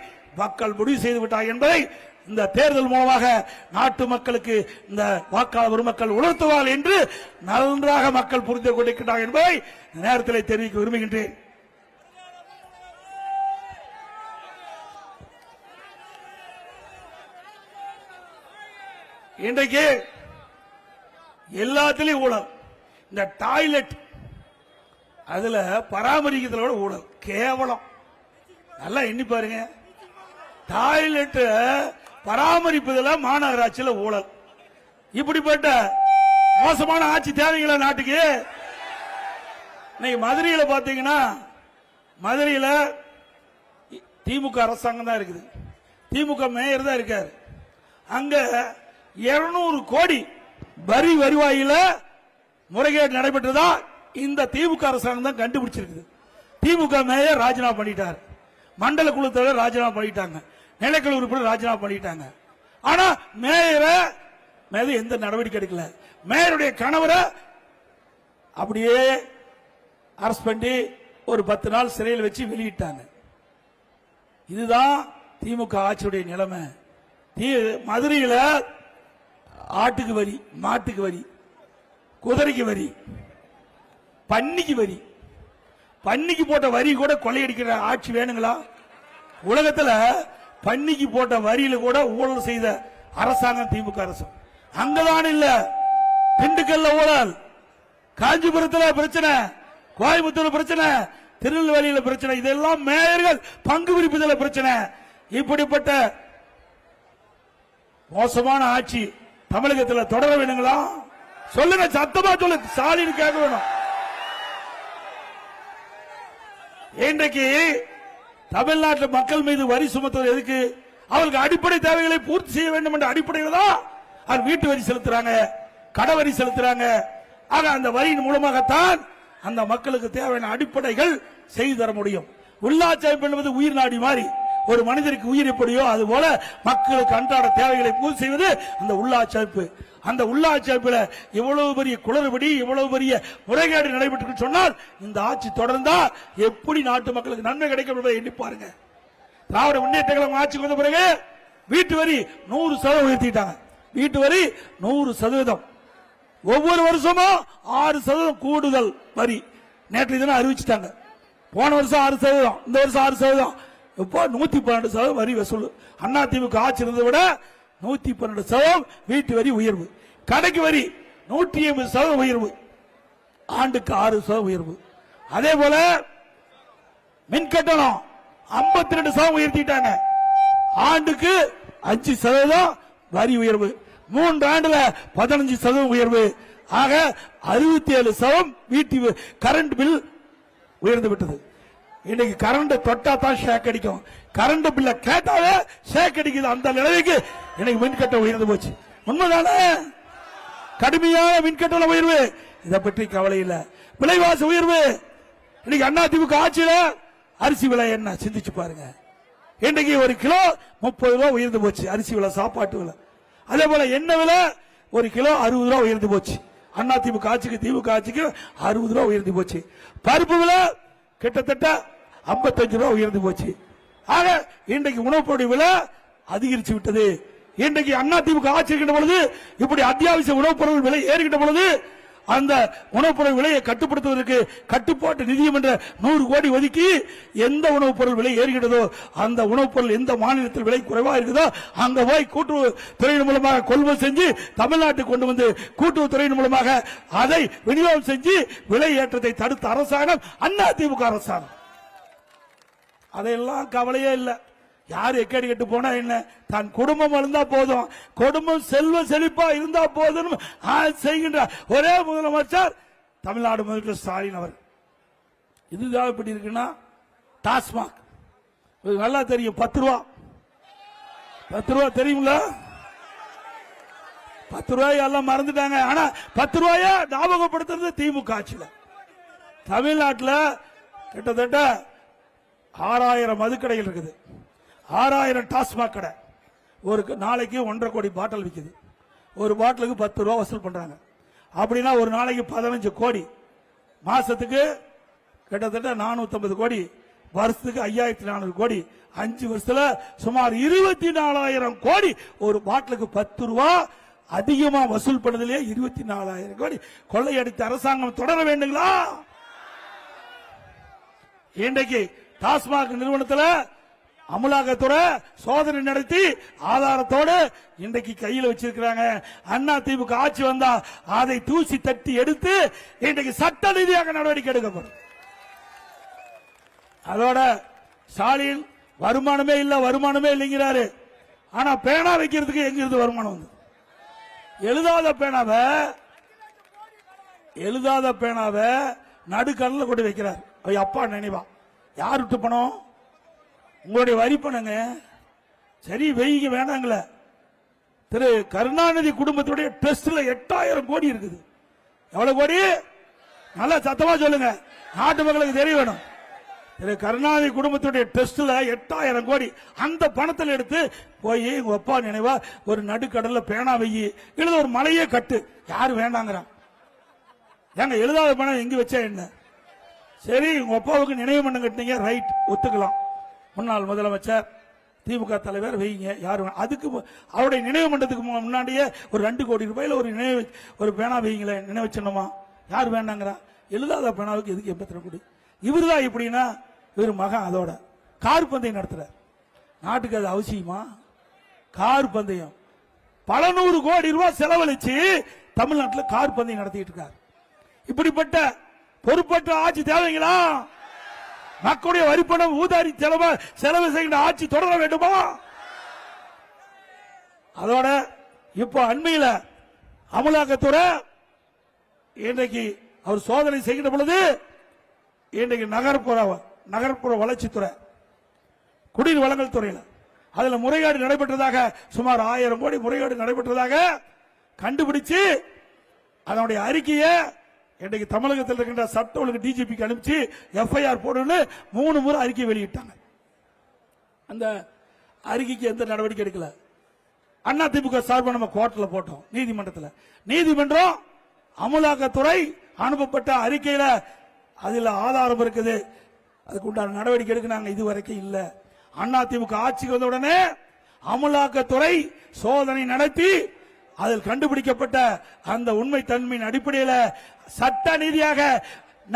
மக்கள் முடிவு செய்து விட்டார் என்பதை இந்த தேர்தல் மூலமாக நாட்டு மக்களுக்கு இந்த வாக்காளர் பெருமக்கள் உணர்த்துவார் என்று நன்றாக மக்கள் புரிந்து கொண்டிருக்கிறார் என்பதை நேரத்தில் தெரிவிக்க விரும்புகின்றேன். இன்றைக்கு எல்லாத்திலையும் ஊழல். இந்த டாய்லெட் அதுல பராமரிக்கிறதுல ஊழல் கேவலம். நல்லா எண்ணி பாருங்க. டாய்லெட் பராமரிப்பதில் மாநகராட்சியில் ஊழல். இப்படிப்பட்ட மோசமான ஆட்சி தேவைங்களா நாட்டுக்கு? இன்னைக்கு மதுரையில பாத்தீங்கன்னா, மதுரையில திமுக அரசாங்கம் தான் இருக்குது, திமுக மேயர் தான் இருக்காரு. அங்க 200 கோடி வரி வருவாயில முறைகேடு நடைபெற்றதா இந்த திமுக அரசாங்கம் தான் கண்டுபிடிச்சிருக்கு. திமுக மேயர் ராஜினாமா பண்ணிட்டார், மண்டல குழு தலைவர் ராஜினாமா பண்ணிட்டாங்க, நிலைக்குழு உறுப்பினர் ராஜினாமா பண்ணிட்டாங்க. ஆனா மேயர் எந்த நடவடிக்கை எடுக்கல. மேயருடைய கணவரை அப்படியே அரஸ்ட் பண்ணி ஒரு 10 நாள் சிறையில் வச்சு வெளியிட்டாங்க. இதுதான் திமுக ஆட்சியுடைய நிலைமை. மதுரையில் ஆட்டுக்கு வரி, மாட்டுக்கு வரி, குதிரைக்கு வரி, பன்னிக்கு வரி. பன்னிக்கு போட்ட வரி கூட கொள்ளையடிக்கிற ஆட்சி வேணுங்களா? உலகத்தில் பன்னிக்கு போட்ட வரியில கூட ஊழல் செய்த அரசாங்கம் திமுக அரசு. அங்கதான் இல்ல, திண்டுக்கல்ல ஊழல், காஞ்சிபுரத்தில் பிரச்சனை, கோயம்புத்தூர் பிரச்சனை, திருநெல்வேலியில் பிரச்சனை. இதெல்லாம் மேயர்கள் பங்கு பிரிப்பதில் பிரச்சனை. இப்படிப்பட்ட மோசமான ஆட்சி தமிழகத்தில் தொடர வேணுங்களா? சொல்லுங்க, சத்தமா சொல்லு, ஸ்டாலின் கேட்க வேணும். இன்றைக்கு தமிழ்நாட்டில் மக்கள் மீது வரி சுமத்துவது எதுக்கு? அவர்களுக்கு அடிப்படை தேவைகளை பூர்த்தி செய்ய வேண்டும் என்ற அடிப்படையில் தான் அவர் வீட்டு வரி செலுத்துறாங்க, கடை வரி செலுத்துறாங்க. ஆக அந்த வரியின் மூலமாகத்தான் அந்த மக்களுக்கு தேவையான அடிப்படைகள் செய்து தர முடியும். உள்ளாட்சி அமைப்பு என்பது உயிர் நாடி மாறி, ஒரு மனிதருக்கு உயிர் எப்படியோ அது போல மக்களுக்கு அன்றாட தேவைகளை பூர்த்தி செய்வது அந்த உள்ளாட்சி அமைப்பு. அந்த உள்ளாட்சி அமைப்புல இவ்வளவு பெரிய குளறுபடி, இவ்வளவு பெரிய முறைகேடு நடைபெற்று சொன்னால் இந்த ஆட்சி தொடர்ந்தா எப்படி நாட்டு மக்களுக்கு நன்மை கிடைக்கும் என்பதை எண்ணி பாருங்க. திராவிட முன்னேற்ற கழகம் ஆட்சிக்கு வந்த பிறகு வீட்டு வரி 100% உயர்த்திட்டாங்க. வீட்டு வரி 100%. ஒவ்வொரு வருஷமும் 6% கூடுதல் வரி நேற்று தினம் அறிவிச்சிட்டாங்க. போன வருஷம் 6%, இந்த வருஷம் 6%. இப்போ 112% வரி வசூல். அண்ணா திமுக ஆட்சி இருந்ததை விட 112% வீட்டு வரி உயர்வு. கடைக்கு வரி 180% உயர்வு, ஆண்டுக்கு 6% உயர்வு. அதே போல மின் கட்டணம் 52% உயர்த்திட்டாங்க, ஆண்டுக்கு 5% வரி உயர்வு. 3 ஆண்டுல 15% உயர்வு. ஆக 67% வீட்டு கரண்ட் பில் உயர்ந்து விட்டது. இன்னைக்கு கரண்ட் தொட்டா தான் ஷேக் அடிக்கும், கரண்ட் பில்ல கேட்டாலே ஷேக் அடிக்குது. அந்த நிலைக்கு இன்னைக்கு மின்கட்டணம் உயர்ந்து போச்சு. உண்மைதானே? கடுமையான மின்கட்டண உயர்வு. இதை பற்றி கவலை இல்ல. விலைவாசி உயர்வு. இன்னைக்கு அண்ணா திமுக ஆட்சியில அரிசி விலை என்ன சிந்திச்சு பாருங்க. இன்னைக்கு 1 கிலோ 30 ரூபாய் உயர்ந்து போச்சு, அரிசி விலை, சாப்பாட்டு விலை. அதே போல எண்ணெய் விலை 1 கிலோ 60 ரூபாய் உயர்ந்து போச்சு. அண்ணா திமுக ஆட்சிக்கு திமுக ஆட்சிக்கு 60 ரூபாய் உயர்ந்து போச்சு. பருப்பு விலை கிட்டத்தட்ட 55 ரூபாய் உயர்ந்து போச்சு. ஆக இன்றைக்கு உணவுப் பொருள் விலை அதிகரிச்சு விட்டது. இன்றைக்கு அண்ணா திமுக ஆட்சி இருக்கின்ற பொழுது இப்படி அத்தியாவசிய உணவுப் பொருள் விலை ஏறுகின்ற பொழுது அந்த உணவுப் பொருள் விலையை கட்டுப்படுத்துவதற்கு கட்டுப்பாட்டு நிதியம் என்ற 100 கோடி ஒதுக்கி எந்த உணவுப் பொருள் விலை ஏறுகிறதோ அந்த உணவுப் பொருள் எந்த மாநிலத்தில் விலை குறைவா இருக்குதோ அங்க போய் கூட்டுறவு துறையின் மூலமாக கொள்முதல் செஞ்சு தமிழ்நாட்டுக்கு கொண்டு வந்து கூட்டுறவு துறையின் மூலமாக அதை விநியோகம் செஞ்சு விலை ஏற்றத்தை தடுத்த அரசாங்கம் அண்ணா திமுக அரசாங்கம். அதையெல்லாம் கவலையே இல்லை. யார் எக்கடி கட்டு போனா என்ன, தன் குடும்பம் இருந்தா போதும், குடும்பம் செல்வ செழிப்பா இருந்தா போதும் செய்கின்ற ஒரே முதலமைச்சர் தமிழ்நாடு முதலமைச்சர் ஸ்டாலின் அவர். இதுதான் இப்படி இருக்குன்னா டாஸ்மாக் நல்லா தெரியும். 10 ரூபா தெரியுங்களா? 10 ரூபாய் எல்லாம் மறந்துட்டாங்க. ஆனா 10 ரூபாய ஞாபகப்படுத்துறது திமுக ஆட்சியில. தமிழ்நாட்டில் கிட்டத்தட்ட 6000 மதுக்கடைகள் இருக்குது, 6000 டாஸ்மாக் கடை. ஒரு நாளைக்கு 1.5 கோடி பாட்டில் விற்குது. ஒரு பாட்டிலுக்கு 10 ரூபா வசூல் பண்றாங்க. அப்படின்னா ஒரு நாளைக்கு 15 கோடி, மாசத்துக்கு கிட்டத்தட்ட 450 கோடி, வருஷத்துக்கு 5400 கோடி, 5 வருஷத்துல சுமார் 24,000 கோடி. ஒரு பாட்டிலுக்கு 10 ரூபா அதிகமா வசூல் பண்ணதிலே 24,000 கோடி கொள்ளையடித்த அரசாங்கம் தொடர வேண்டுங்களா? இன்றைக்கு டாஸ்மாக் நிறுவனத்தில் அமலாக்கத்துறை சோதனை நடத்தி ஆதாரத்தோடு இன்றைக்கு கையில் வச்சிருக்கிறாங்க. அண்ணா திமுக ஆட்சி வந்தா அதை தூசி தட்டி எடுத்து இன்றைக்கு சட்ட ரீதியாக நடவடிக்கை எடுக்கப்படும். அதோட ஸ்டாலின் வருமானமே இல்லைங்கிறாரு. ஆனா பேனா வைக்கிறதுக்கு எங்க இருந்து வருமானம் வந்து? எழுதாத பேனாவை நடுக்கல்ல கொண்டு வைக்கிறார். அப்பா நினைவா யார் விட்டு பணம்? உங்களுடைய வரி பணங்க. சரி வெயிங்க வேணாங்கள. திரு கருணாநிதி குடும்பத்துடைய ட்ரஸ்ட்ல 8000 கோடி இருக்குது. எவ்வளவு கோடி? நல்லா சத்தமா சொல்லுங்க, நாட்டு மக்களுக்கு தெரிய வேணும். திரு கருணாநிதி குடும்பத்துடைய ட்ரஸ்ட்ல 8000 கோடி. அந்த பணத்தில் எடுத்து போய் உங்க அப்பா நினைவா ஒரு நடுக்கடல்ல பேனா வையி, எழுத ஒரு மலையே கட்டு. யாரு வேண்டாங்கிறான்? ஏங்க எழுதாத பணம் எங்க வச்சா என்ன? சரி உங்க அப்பாவுக்கு நினைவு மன்றம் கட்டினீங்க, ரைட், ஒத்துக்கலாம். முன்னாள் முதலமைச்சர் திமுக தலைவர் வைங்க, யாரு அதுக்கு அவருடைய நினைவு மன்றத்துக்கு முன்னாடியே ஒரு 2 கோடி ரூபாயில ஒரு பேனா வைங்களே, நினைவு சின்னமா. யார் வேண்டாங்கிறா? எழுதாத பேனாவுக்கு எதுக்கு 82 கோடி? இவருதான் இப்படின்னா இவர் மகன் அதோட கார் பந்தயம் நடத்துறார். நாட்டுக்கு அது அவசியமா? கார் பந்தயம் பல 100 கோடி ரூபாய் செலவழிச்சு தமிழ்நாட்டில் கார் பந்தயம் நடத்திட்டு இருக்கார். இப்படிப்பட்ட பொறுப்பற்ற ஆட்சி தேவைங்களா? மக்களுடைய வரிப்பணம் ஊதாரி செலவு செய்கின்ற ஆட்சி தொடர வேண்டுமா? அதோட இப்ப அண்மையில அமலாக்கத்துறை இன்றைக்கு அவர் சோதனை செய்கின்ற பொழுது இன்றைக்கு நகர்ப்புற வளர்ச்சித்துறை, குடிநீர் வழங்கல் துறையில் அதுல முறைகேடு நடைபெற்றதாக சுமார் 1000 கோடி முறைகேடு நடைபெற்றதாக கண்டுபிடிச்சு அதனுடைய அறிக்கையை இன்றைக்கு தமிழகத்தில் இருக்கின்ற சட்ட ஒழுங்கு டிஜிபிக்கு அனுப்பிச்சு எஃப்ஐஆர் போடுன்னு 3 முறை அறிக்கை வெளியிட்டாங்க. அந்த அறிக்கைக்கு எந்த நடவடிக்கை எடுக்கல. அண்ணா திமுக சார்பாக நம்ம கோர்ட்டில் போட்டோம், நீதிமன்றத்தில். நீதிமன்றம் அமலாக்கத்துறை அனுப்பப்பட்ட அறிக்கையில அதுல ஆதாரம் இருக்குது, அதுக்கு உண்டான நடவடிக்கை எடுக்கிறாங்க. இதுவரைக்கும் இல்ல. அண்ணா திமுக ஆட்சிக்கு வந்த உடனே அமலாக்கத்துறை சோதனை நடத்தி அதில் கண்டுபிடிக்கப்பட்ட அந்த உண்மை தன்மையின் அடிப்படையில் சட்ட நீதியாக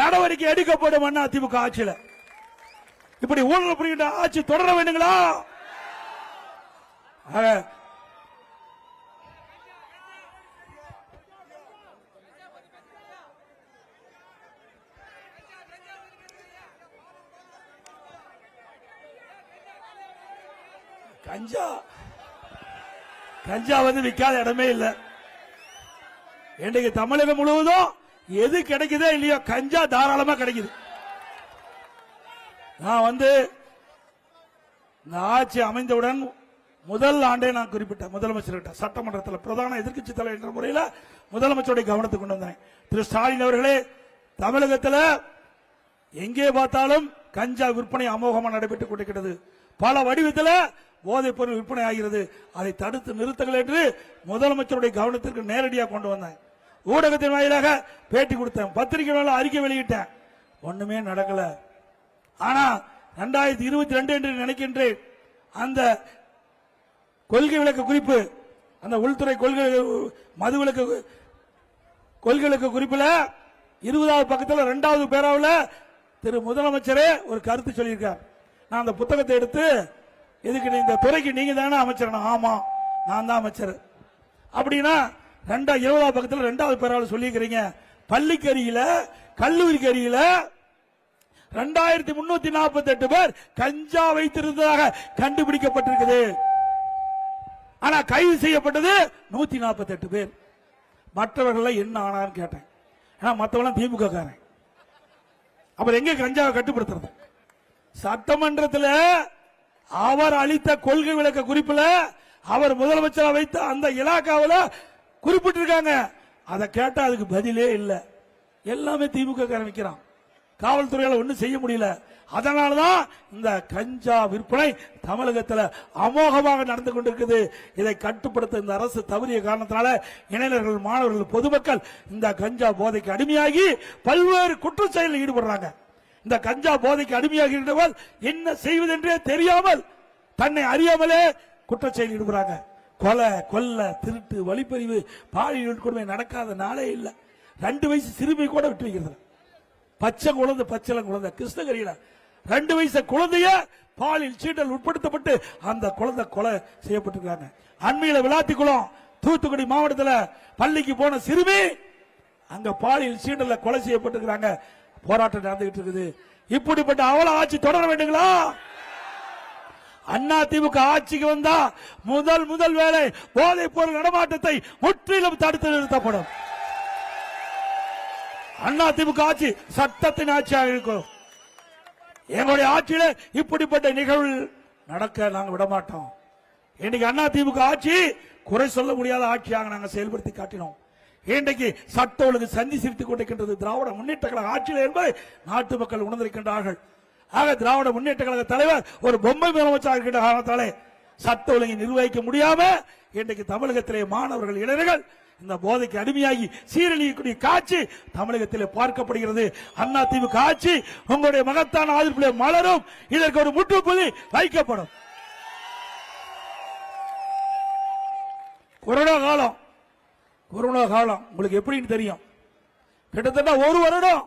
நடவடிக்கை எடுக்கப்படும். அண்ணா திமுக ஆட்சியில் இப்படி ஊழல் புரிகின்ற ஆட்சி தொடர வேண்டுங்களா? கஞ்சா வந்து விற்காத இடமே இல்ல. இன்றைக்கு தமிழகம் முழுவதும் எது கிடைக்குதோ இல்லையோ கஞ்சா தாராளமா கிடைக்குது. நான் வந்து இந்த ஆட்சி அமைந்தவுடன் முதல் ஆண்டே நான் குறிப்பிட்டேன் முதலமைச்சர்கிட்ட, சட்டமன்றத்தில் பிரதான எதிர்க்கட்சி தலைவர் என்ற முறையில் முதலமைச்சருடைய கவனத்துக்கு கொண்டு வந்தேன். திரு ஸ்டாலின் அவர்களே, தமிழகத்தில் எங்கே பார்த்தாலும் கஞ்சா விற்பனை அமோகமாக நடைபெற்றுக் கொண்டிருக்கிறது. பல வடிவத்தில் போதைப் பொருள் விற்பனை ஆகிறது. அதை தடுத்து நிறுத்துங்கள் என்று முதலமைச்சருடைய கவனத்திற்கு நேரடியாக கொண்டு வந்தேன். ஊடகத்தின் வாயிலாக பேட்டி கொடுத்தேன், பத்திரிகை அறிக்கை வெளியிட்டேன். ஒண்ணுமே நடக்கல. ஆனா 2022 என்று நினைக்கின்றேன் அந்த கொள்கை விளக்க குறிப்பு, அந்த உள்துறை கொள்கை மதுவிலக்கு கொள்கை விளக்க குறிப்பில் 20வது பக்கத்தில் 2வது பேராவில் திரு முதலமைச்சரே ஒரு கருத்து சொல்லியிருக்கார். நான் அந்த புத்தகத்தை எடுத்து, இதுக்கு இந்த துறைக்கு நீங்க தானே அமைச்சர்? ஆமா, நான் தான் அமைச்சர். அப்படின்னா 20வது பக்கத்தில் 2வது பேராவில் சொல்லியிருக்கிறீங்க, பள்ளிக்கரியில கல்லூரிக்கு அருகில 2348 பேர் கஞ்சா வைத்திருந்ததாக கண்டுபிடிக்கப்பட்டிருக்குது. ஆனா கைது செய்யப்பட்டது 148 பேர். மற்றவர்கள் என்ன ஆனான்னு கேட்டேன். மற்றவெல்லாம் திமுக காரன். அப்புறம் எங்க கஞ்சாவை கட்டுப்படுத்துறது? சட்டமன்றத்தில் அவர் அளித்த கொள்கை விளக்க குறிப்பில் அவர் முதலமைச்சராக வைத்த அந்த இலாக்காவில் குறிப்பிட்டிருக்காங்க. அதை கேட்டா அதுக்கு பதிலே இல்லை. எல்லாமே திமுக காரணிக்கிறான். காவல்துறையால் ஒன்றும் செய்ய முடியல. அதனாலதான் இந்த கஞ்சா விற்பனை தமிழகத்தில் அமோகமாக நடந்து கொண்டிருக்குது. இதை கட்டுப்படுத்த இந்த அரசு தவறிய காரணத்தினால இளைஞர்கள், மாணவர்கள், பொதுமக்கள் இந்த கஞ்சா போதைக்கு அடிமையாகி பல்வேறு குற்ற செயலில் ஈடுபடுறாங்க. இந்த கஞ்சா போதைக்கு அடிமையாகி என்ன செய்வதென்றே தெரியாமல் தன்னை அறியாமலே குற்ற செயலில் ஈடுபடுறாங்க. கொலை, கொல்ல, திருட்டு, வழிப்பறிவு, பாலியல் கொடுமை நடக்காத நாளே இல்லை. 2 வயசு சிறுமி கூட விட்டு வைக்கிறது. பச்சை குழந்தை கிருஷ்ணகிரியில 2 வயசு குழந்தைய பாலியல் சீண்டல் உட்படுத்தப்பட்டு அந்த குழந்தை கொலை செய்யப்பட்டிருக்காங்க. அண்மையில விளாத்திக்குளம், தூத்துக்குடி மாவட்டத்தில் பள்ளிக்கு போன சிறுமி அங்க பாலியல் சீண்டல்ல கொலை செய்யப்பட்டிருக்கிறாங்க. போராட்டம் நடந்துகிட்டு இருக்குது. இப்படிப்பட்ட அவல ஆட்சி தொடர வேண்டுங்களா? அதிமுக ஆட்சிக்கு வந்தா முதல் வேலை போதைப் பொருள் நடமாட்டத்தை முற்றிலும் தடுத்து நிறுத்தப்படும். அதிமுக ஆட்சி சட்டத்தின் ஆட்சியாக இருக்கும். எங்களுடைய ஆட்சியில இப்படிப்பட்ட நிகழ்வு நடக்க நாங்கள் விட மாட்டோம். இன்னைக்கு அதிமுக ஆட்சி குறை சொல்ல முடியாத ஆட்சியாக நாங்கள் செயல்படுத்தி காட்டினோம். இன்றைக்கு சட்ட ஒழுங்கு சந்தி சிரித்துக் கொண்டிருக்கின்றது திராவிட முன்னேற்ற கழக ஆட்சியில் என்பதை நாட்டு மக்கள் உணர்ந்திருக்கின்றார்கள். ஆக திராவிட முன்னேற்ற கழக தலைவர் ஒரு பொம்மை முதலமைச்சர் இருக்கின்ற காரணத்தாலே சட்ட ஒழுங்கை நிர்வகிக்க முடியாம இன்றைக்கு தமிழகத்திலே மாணவர்கள் இளைஞர்கள் இந்த போதைக்கு அடிமையாகி சீரழியக்கூடிய காட்சி தமிழகத்திலே பார்க்கப்படுகிறது. அதிமுக ஆட்சி உங்களுடைய மகத்தான ஆதரவிலே மலரும். இதற்கு ஒரு முற்றுப்புள்ளி வைக்கப்படும். கொரோனா காலம் உங்களுக்கு எப்படின்னு தெரியும். கிட்டத்தட்ட ஒரு வருடம்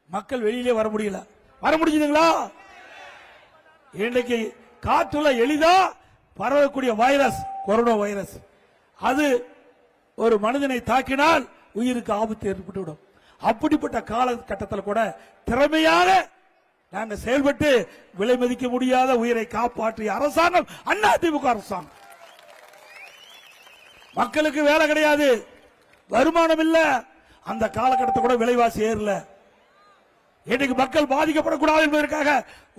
மக்கள் வெளியிலே வர முடியல. வர முடியுதுங்களா? இன்றைக்கு காற்றுல எளிதா பரவக்கூடிய வைரஸ் கொரோனா வைரஸ், அது ஒரு மனிதனை தாக்கினால் உயிருக்கு ஆபத்து ஏற்பட்டுவிடும். அப்படிப்பட்ட காலகட்டத்தில் கூட திறமையாக நாங்கள் செயல்பட்டு விலை மதிக்க முடியாத உயிரை காப்பாற்றிய அரசாங்கம் அதிமுக அரசாங்கம். மக்களுக்கு வேலை கிடையாது, வருமானம் இல்ல, அந்த காலகட்டத்தை கூட விலைவாசி ஏறல. இன்னைக்கு மக்கள் பாதிக்கப்படக்கூடாது என்பதற்காக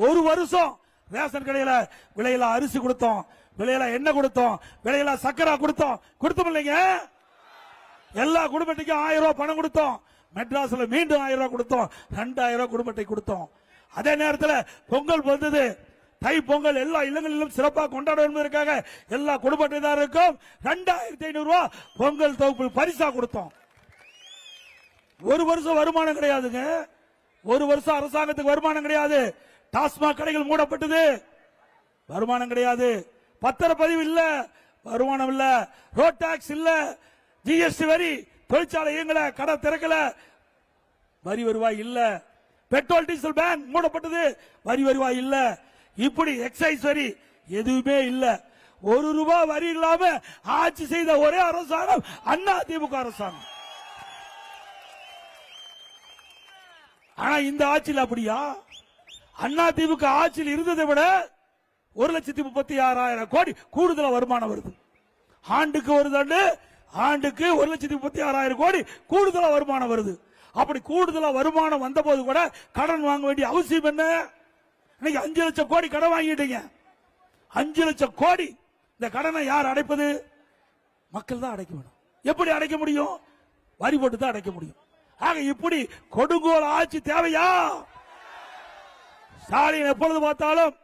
ஒரு வருஷம் ரேஷன் கடையில விலையில அரிசி கொடுத்தோம், விலையில எண்ணெய் கொடுத்தோம், விலையில சக்கரை கொடுத்தோம் இல்லைங்க. எல்லா குடும்பத்துக்கும் 1000 ரூபாய் பணம் கொடுத்தோம். மெட்ராஸ்ல மீண்டும் 1000 ரூபாய் கொடுத்தோம். 2000 ரூபாய் குடும்பத்தை கொடுத்தோம். அதே நேரத்தில் பொங்கல் வந்தது, தை பொங்கல் எல்லா இல்லங்களிலும் சிறப்பாக கொண்டாடும் என்பதற்காக எல்லா குடும்பத்தினருக்கும் 2500 ரூபாய் பொங்கல் தொகுப்பு பரிசா கொடுத்தோம். ஒரு வருஷம் வருமானம் கிடையாதுங்க. ஒரு வருஷம் அரசாங்கத்துக்கு வருமானம் கிடையாது. டாஸ்மாக் கடைகள் மூடப்பட்டது, வருமானம் கிடையாது. பத்திரப்பதிவு இல்ல, வருமானம் இல்ல. ரோட் டாக்ஸ் இல்ல, ஜிஎஸ்டி வரி, தொழிற்சாலை இயங்கல, கடை திறக்கல, வரி வருவாய் இல்ல. பெட்ரோல் டீசல் பேங்க் மூடப்பட்டது, வரி வருவாய் இல்ல. இப்படி எக்ஸைஸ் வரி எதுவுமே இல்ல. 1 ரூபாய் வரி இல்லாம ஆட்சி செய்த ஒரே அரசாங்கம் அதிமுக அரசாங்கம். ஆனா இந்த ஆட்சியில் அப்படியா? அதிமுக ஆட்சியில் இருந்ததை விட 1,36,000 கோடி கூடுதல் வருமானம் வருது. ஆண்டுக்கு ஆண்டுக்கு 1,36,000 கோடி கூடுதலா வருமானம் வருது. அப்படி கூடுதலா வருமானம் வந்த போது கூட கடன் வாங்க வேண்டிய அவசியம் என்ன? இன்னைக்கு 5 லட்சம் கோடி கடன் வாங்கிட்டீங்க. 5 லட்சம் கோடி இந்த கடனை யார் அடைப்பது? மக்கள் தான் அடைக்க வேணும். எப்படி அடைக்க முடியும்? வரி போட்டு தான் அடைக்க முடியும். ஆக இப்படி கொடுங்கோல் ஆட்சி தேவையா? ஸ்டாலின் எப்பொழுது பார்த்தாலும்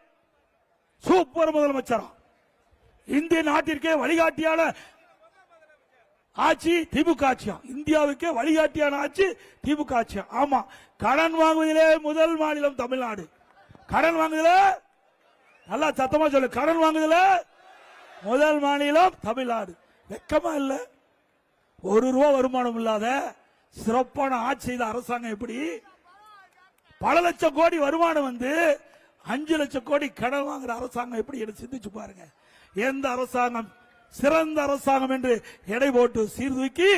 சூப்பர் முதலமைச்சரா, இந்திய நாட்டிற்கே வழிகாட்டியான ஆட்சி திமுக ஆட்சியா, இந்தியாவுக்கே வழிகாட்டியான ஆட்சி திமுக ஆட்சியா. ஆமா, கடன் வாங்குவதிலே முதல் மாநிலம் தமிழ்நாடு. கடன் வாங்குதல நல்லா சத்தமா சொல்லு, கடன் வாங்குதல முதல் மாநிலம் தமிழ்நாடு. வெக்கமா இல்ல? 1 ரூபாய் வருமானம் இல்லாத சிறப்பான ஆட்சி செய்த அரசாங்கம் எப்படி பல லட்சம் கோடி வருமானம் வந்து 5 லட்சம் கோடி கடன் வாங்குற அரசாங்கம் எப்படி சிந்திச்சு பாருங்க. எந்த அரசாங்கம் சிறந்த அரசாங்கம் என்று எடை போட்டு சீர்தூக்கி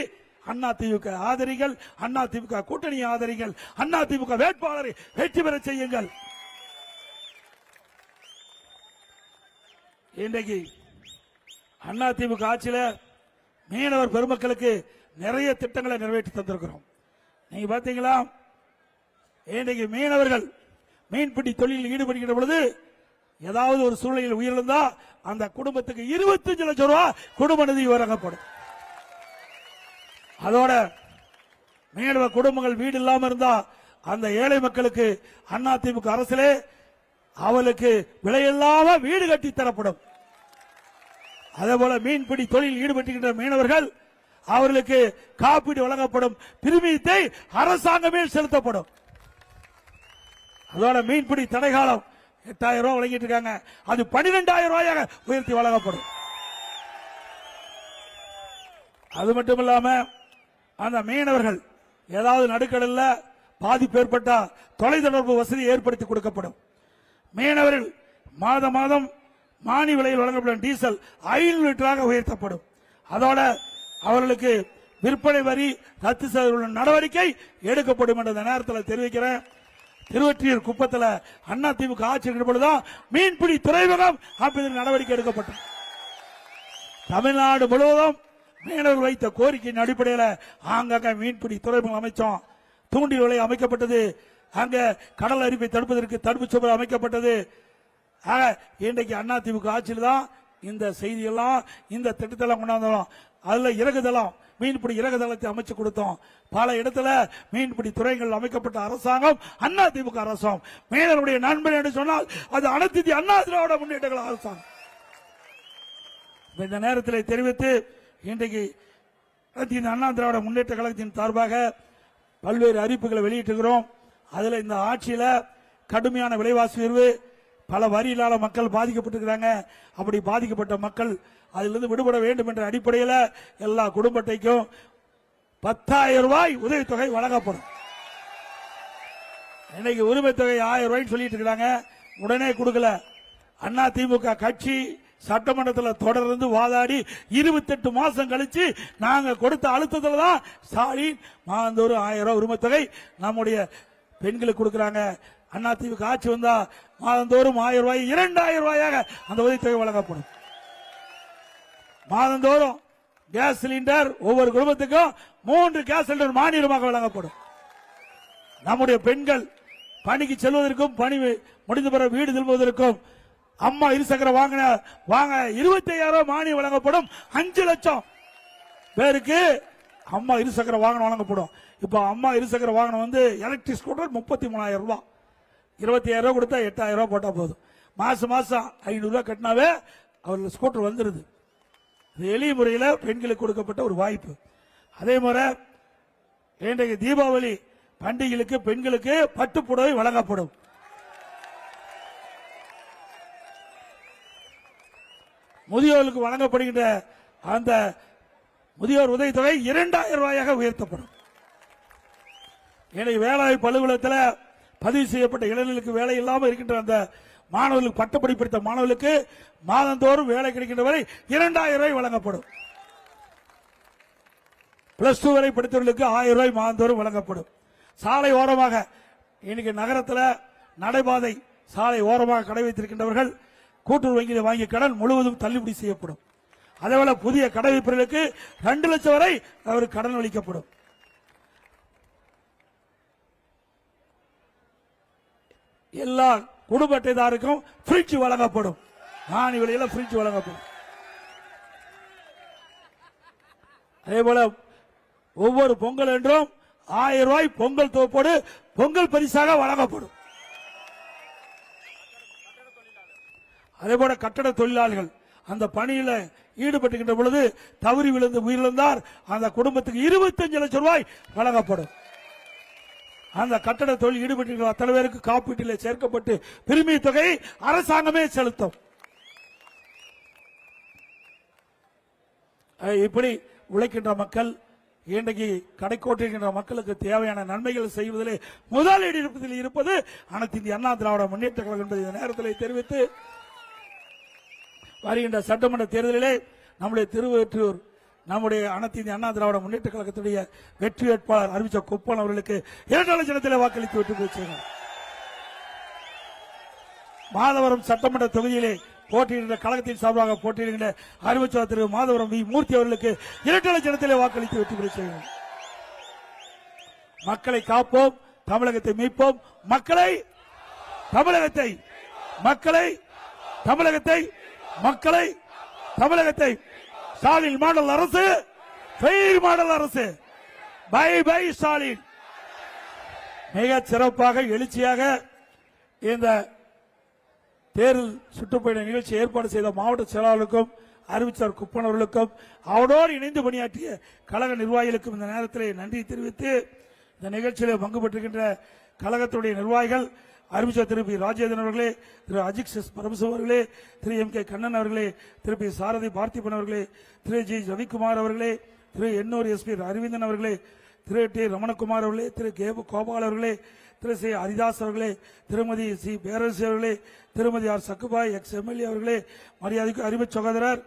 அதிமுக ஆதரிகள், அதிமுக கூட்டணி ஆதரிகள், அதிமுக வேட்பாளரை வெற்றி பெற செய்யுங்கள். இன்றைக்கு அதிமுக ஆட்சியில மீனவர் பெருமக்களுக்கு நிறைய திட்டங்களை நிறைவேற்றி தந்திருக்கிறோம். நீங்க பாத்தீங்களா, இன்றைக்கு மீனவர்கள் மீன்பிடி தொழிலில் ஈடுபடுகின்ற பொழுது ஏதாவது ஒரு சூழ்நிலையில் உயிரிழந்தா அந்த குடும்பத்துக்கு 25 லட்சம் ரூபாய் குடும்ப நிதி வழங்கப்படும். அதோட மீனவர் குடும்பங்கள் வீடு இல்லாம இருந்தா அந்த ஏழை மக்களுக்கு அதிமுக அரசிலே அவளுக்கு விலையில்லாம வீடு கட்டி தரப்படும். அதே போல மீன்பிடி தொழில் ஈடுபட்டுகின்ற மீனவர்கள் அவர்களுக்கு காப்பீடு வழங்கப்படும். பிரீமியத்தை அரசாங்கமே செலுத்தப்படும். அதோட மீன்பிடி தடைகாலம் 8000 ரூபாய் வழங்கிட்டு இருக்காங்க, அது 12,000 ரூபாயாக உயர்த்தி வழங்கப்படும். அது மட்டும் இல்லாம அந்த மீனவர்கள் ஏதாவது நடுக்கடல்ல பாதிப்பு ஏற்பட்டா தொலைத்தொடர்பு வசதி ஏற்படுத்தி கொடுக்கப்படும். மீனவர்கள் மாதம் மானிய விலையில் வழங்கப்படும் டீசல் 500 லிட்டராக உயர்த்தப்படும். அதோட அவர்களுக்கு விற்பனை வரி ரத்து செய்ய நடவடிக்கை எடுக்கப்படும் என்ற நேரத்தில் தெரிவிக்கிறேன். திருவொற்றியூர் குப்பத்தில் அண்ணா திமுக ஆட்சி இருக்கிற பொழுதுதான் மீன்பிடி துறைமுகம் அமைப்பதற்கு நடவடிக்கை எடுக்கப்பட்டது. தமிழ்நாடு முழுவதும் மீனவர்கள் வைத்த கோரிக்கையின் அடிப்படையில் ஆங்காங்க மீன்பிடி துறைமுகம் அமைச்சோம். தூண்டில் விலை அமைக்கப்பட்டது. அங்க கடல் அரிப்பை தடுப்பதற்கு தடுப்பு சுவர் அமைக்கப்பட்டது. இன்றைக்கு அண்ணா திமுக ஆட்சியில் தான் இந்த செய்தியெல்லாம் இந்த திட்டத்தெல்லாம் கொண்டாந்தோம். அதுல இறகுதளம் மீன்பிடி இறகுதளத்தை அமைச்சு கொடுத்தோம். பல இடத்துல மீன்பிடி துறைகள் அமைக்கப்பட்ட அரசாங்கம் அண்ணா திமுக அரசாங்கம். மீனவருடைய நண்பன் என்று சொன்னால் அது அனைத்து இந்திய அண்ணா திராவிட முன்னேற்ற கழக அரசாங்கம். இந்த நேரத்தில் தெரிவித்து இன்றைக்கு அனைத்து இந்திய அண்ணா திராவிட முன்னேற்ற கழகத்தின் சார்பாக பல்வேறு அறிவிப்புகளை வெளியிட்டுகிறோம். அதுல இந்த ஆட்சியில கடுமையான விலைவாசி உயர்வு, பல வரி இல்லாத மக்கள் பாதிக்கப்பட்டிருக்கிறாங்க. அப்படி பாதிக்கப்பட்ட மக்கள் அதிலிருந்து விடுபட வேண்டும் என்ற அடிப்படையில் எல்லா குடும்ப அட்டைக்கும் 10,000 ரூபாய் உதவித்தொகை வழங்கப்படும். இன்னைக்கு உரிமை தொகை 1000 ரூபாய் சொல்லிட்டு இருக்காங்க, உடனே கொடுக்கல. அண்ணா திமுக கட்சி சட்டமன்றத்தில் தொடர்ந்து வாதாடி 28 மாசம் கழிச்சு நாங்க கொடுத்த அழுத்தத்தில் தான் ஸ்டாலின் மாதந்தோறும் 1000 ரூபாய் உரிமை தொகை நம்முடைய பெண்களுக்கு கொடுக்கிறாங்க. அண்ணா திமுக ஆட்சி வந்தா மாதந்தோறும் 1000 ரூபாய் 2000 ரூபாயாக அந்த உதவித்தொகை வழங்கப்படும். மாதந்தோறும் கேஸ் சிலிண்டர் ஒவ்வொரு குடும்பத்துக்கும் 3 கேஸ் சிலிண்டர் மானியமாக வழங்கப்படும். நம்முடைய பெண்கள் பணிக்கு செல்வதற்கும் பணி முடிந்த பிறகு வீடு திரும்புவதற்கும் அம்மா இருசக்கர வாங்க 25,000 ரூபாய் மானியம் வழங்கப்படும். 5 லட்சம் பேருக்கு அம்மா இருசக்கர வாகனம் வழங்கப்படும். இப்ப அம்மா இருசக்கர வாகனம் எலக்ட்ரிக் ஸ்கூட்டர் 33,000 ரூபாய், 25,000 ரூபாய் கொடுத்தா 8,000 ரூபாய் போட்டா போதும். மாசம் 500 ரூபாய் கட்டினாவே அவர்கள் ஸ்கூட்டர் வந்துருது. எளிய முறையில் பெண்களுக்கு கொடுக்கப்பட்ட ஒரு வாய்ப்பு. அதே மாதிரி இன்றைக்கு தீபாவளி பண்டிகைகளுக்கு பெண்களுக்கு பட்டுப்புடவை வழங்கப்படும். முதியோருக்கு வழங்கப்படுகின்ற அந்த முதியோர் உதவித்தொகை 2,000 ரூபாயாக உயர்த்தப்படும். இன்றைக்கு வேலைவாய்ப்பு அலுவலகத்தில் பதிவு செய்யப்பட்ட இளைஞர்களுக்கு வேலை இல்லாமல் இருக்கின்ற அந்த மாணவர்களுக்கு பட்டப்படி படித்த மாணவர்களுக்கு மாதந்தோறும் வேலை கிடைக்கின்ற வரை 2,000 ரூபாய் வழங்கப்படும். +2 வரை படித்தவர்களுக்கு 1000 ரூபாய் மாதந்தோறும் வழங்கப்படும். சாலை ஓரமாக இன்னைக்கு நகரத்தில் நடைபாதை சாலை ஓரமாக கடை வைத்திருக்கின்றவர்கள் கூட்டுறவு வங்கியில் வாங்கிய கடன் முழுவதும் தள்ளுபடி செய்யப்படும். அதேபோல புதிய கடை வைப்பவர்களுக்கு 2 லட்சம் வரை அவருக்கு கடன் அளிக்கப்படும். எல்லா குடும்ப அட்டைதாருக்கும் ஃப்ரிட்ஜ் வழங்கப்படும். மானிய விலையில் ஃப்ரிட்ஜ் வழங்கப்படும். அதே போல ஒவ்வொரு பொங்கல் என்றும் 1000 ரூபாய் பொங்கல் தொகுப்போடு பொங்கல் பரிசாக வழங்கப்படும். அதே போல கட்டட தொழிலாளர்கள் அந்த பணியில ஈடுபட்டுகின்ற பொழுது தவறி விழுந்து உயிரிழந்தார், அந்த குடும்பத்துக்கு 25 லட்சம் ரூபாய் வழங்கப்படும். அந்த கட்டட தொழில் ஈடுபட்டிருக்கிற அத்தனை பேருக்கு காப்பீட்டில் சேர்க்கப்பட்டு பிரிமிய தொகை அரசாங்கமே செலுத்தும். இப்படி உழைக்கின்ற மக்கள் இன்றைக்கு கடைக்கோட்டிருக்கின்ற மக்களுக்கு தேவையான நன்மைகள் செய்வதிலே முதலிடத்தில் இருப்பது அனைத்து இந்திய அண்ணா திராவிட முன்னேற்ற கழகம் என்பதை இந்த நேரத்தில் தெரிவித்து வருகின்ற சட்டமன்ற தேர்தலிலே நம்முடைய திருவொற்றியூர் நம்முடைய அனைத்து இந்திய அண்ணா திராவிட முன்னேற்ற கழகத்துடைய வெற்றி வேட்பாளர் அறிவிச்ச குப்பன் அவர்களுக்கு 2 லட்சத்தில் வாக்களித்து வெற்றி பெற்றார். மாதவரம் சட்டமன்ற தொகுதியிலே போட்டியிடுகின்ற கழகத்தின் சார்பாக போட்டியிடுகின்ற அறிவிச்ச திரு மாதவரம் வி மூர்த்தி அவர்களுக்கு 2 லட்சத்தில் வாக்களித்து வெற்றி பெற்றார். மக்களை காப்போம், தமிழகத்தை மீட்போம், மக்களை தமிழகத்தை மக்களை தமிழகத்தை மக்களை தமிழகத்தை ஸ்டாலின் மாடல் அரசு, ஃபெயில் மாடல் அரசு, பை பை ஸ்டாலின். மிக சிறப்பாக எழுச்சியாக இந்த தேர்தல் சுற்றுப்பயண நிகழ்ச்சி ஏற்பாடு செய்த மாவட்ட செயலாளருக்கும் அறிவிச்சார் குப்பன் அவர்களுக்கும் அவரோடு இணைந்து பணியாற்றிய கழக நிர்வாகிகளுக்கும் இந்த நேரத்தில் நன்றி தெரிவித்து இந்த நிகழ்ச்சியில் பங்கு பெற்றிருக்கின்ற கழகத்துடைய நிர்வாகிகள் அறிவிச்சார் திரு பி ராஜேந்திரன் அவர்களே, திரு அஜித் பரமசிவம் அவர்களே, திரு எம் கே கண்ணன் அவர்களே, திரு பி சாரதி பார்த்திபன் அவர்களே, திரு ஜி ரவிக்குமார் அவர்களே, திரு எண்ணூர் எஸ்பி அரவிந்தன் அவர்களே, திரு டி ரமணகுமார் அவர்களே, திரு கே கோபால் அவர்களே, திரு சி ஹரிதாஸ் அவர்களே, திருமதி சி பேரரசு அவர்களே, திருமதி ஆர் சக்குபாய் எக்ஸ் எம்எல்ஏ அவர்களே, மரியாதைக்கு அறிவு சகோதரர்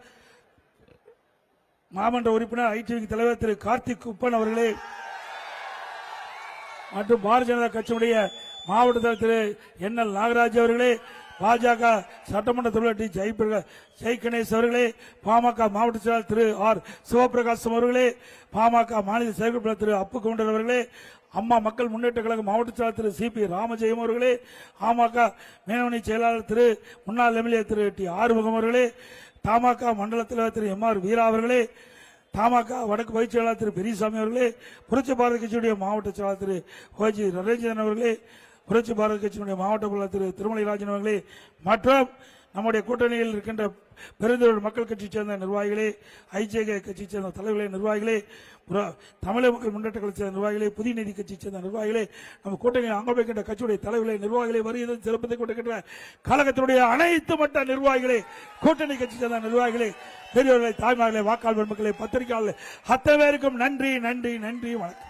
மாமன்ற உறுப்பினர் ஐடிவி தலைவர் திரு கார்த்திக் குப்பன் அவர்களே மற்றும் பாரதிய ஜனதா கட்சியுடைய மாவட்ட தலைவர் திரு என்.எல். நாகராஜ் அவர்களே, பாஜக சட்டமன்ற தலைவர் டி. ஜெய் கணேஷ் அவர்களே, பாமக மாவட்ட செயலாளர் திரு ஆர். சிவபிரகாசம் அவர்களே, பாமக மாநில செயற்குழு திரு அப்பு கவுண்டர் அவர்களே, அம்மா மக்கள் முன்னேற்ற கழக மாவட்ட செயலாளர் திரு சி. பி. ராமஜெயம் அவர்களே, பாமக மேனவணி செயலாளர் திரு முன்னாள் எம்எல்ஏ திரு டி. ஆறுமுகம் அவர்களே, தமாக மண்டல தலைவர் திரு எம்.ஆர். வீரா அவர்களே, தமாக வடக்கு பொதுச் செயலாளர் திரு பெரியசாமி அவர்களே, புரட்சி பாரத கட்சியுடைய மாவட்ட செயலாளர் திரு ஓஜி நரேந்திரன் அவர்களே, புரட்சி பாரத கட்சியினுடைய மாவட்ட பொருளாளர் திரு திருமலைராஜன் அவர்களே, மற்றும் நம்முடைய கூட்டணியில் இருக்கின்ற பெருந்தோர் மக்கள் கட்சியை சேர்ந்த நிர்வாகிகளே, ஐஜேகே கட்சியை சேர்ந்த தலைவர்களே, நிர்வாகிகளே, தமிழக மக்கள் முன்னேற்ற கட்சியை சேர்ந்த நிர்வாகிகளே, புதிய நீதி கட்சியை சேர்ந்த நிர்வாகிகளே, நம்ம கூட்டணியில் அங்க வைக்கின்ற கட்சியுடைய தலைவர்களே, நிர்வாகிகளை வருகிறது சிறப்பத்தை கொண்டிருக்கின்ற கழகத்தினுடைய அனைத்து மட்ட நிர்வாகிகளே, கூட்டணி கட்சி சேர்ந்த நிர்வாகிகளே, பெரியவர்களை, தாய்மார்களே, வாக்காளர் பெருமக்களே, பத்திரிகையாளர்களே, அத்தனை பேருக்கும் நன்றி நன்றி நன்றி, வணக்கம்.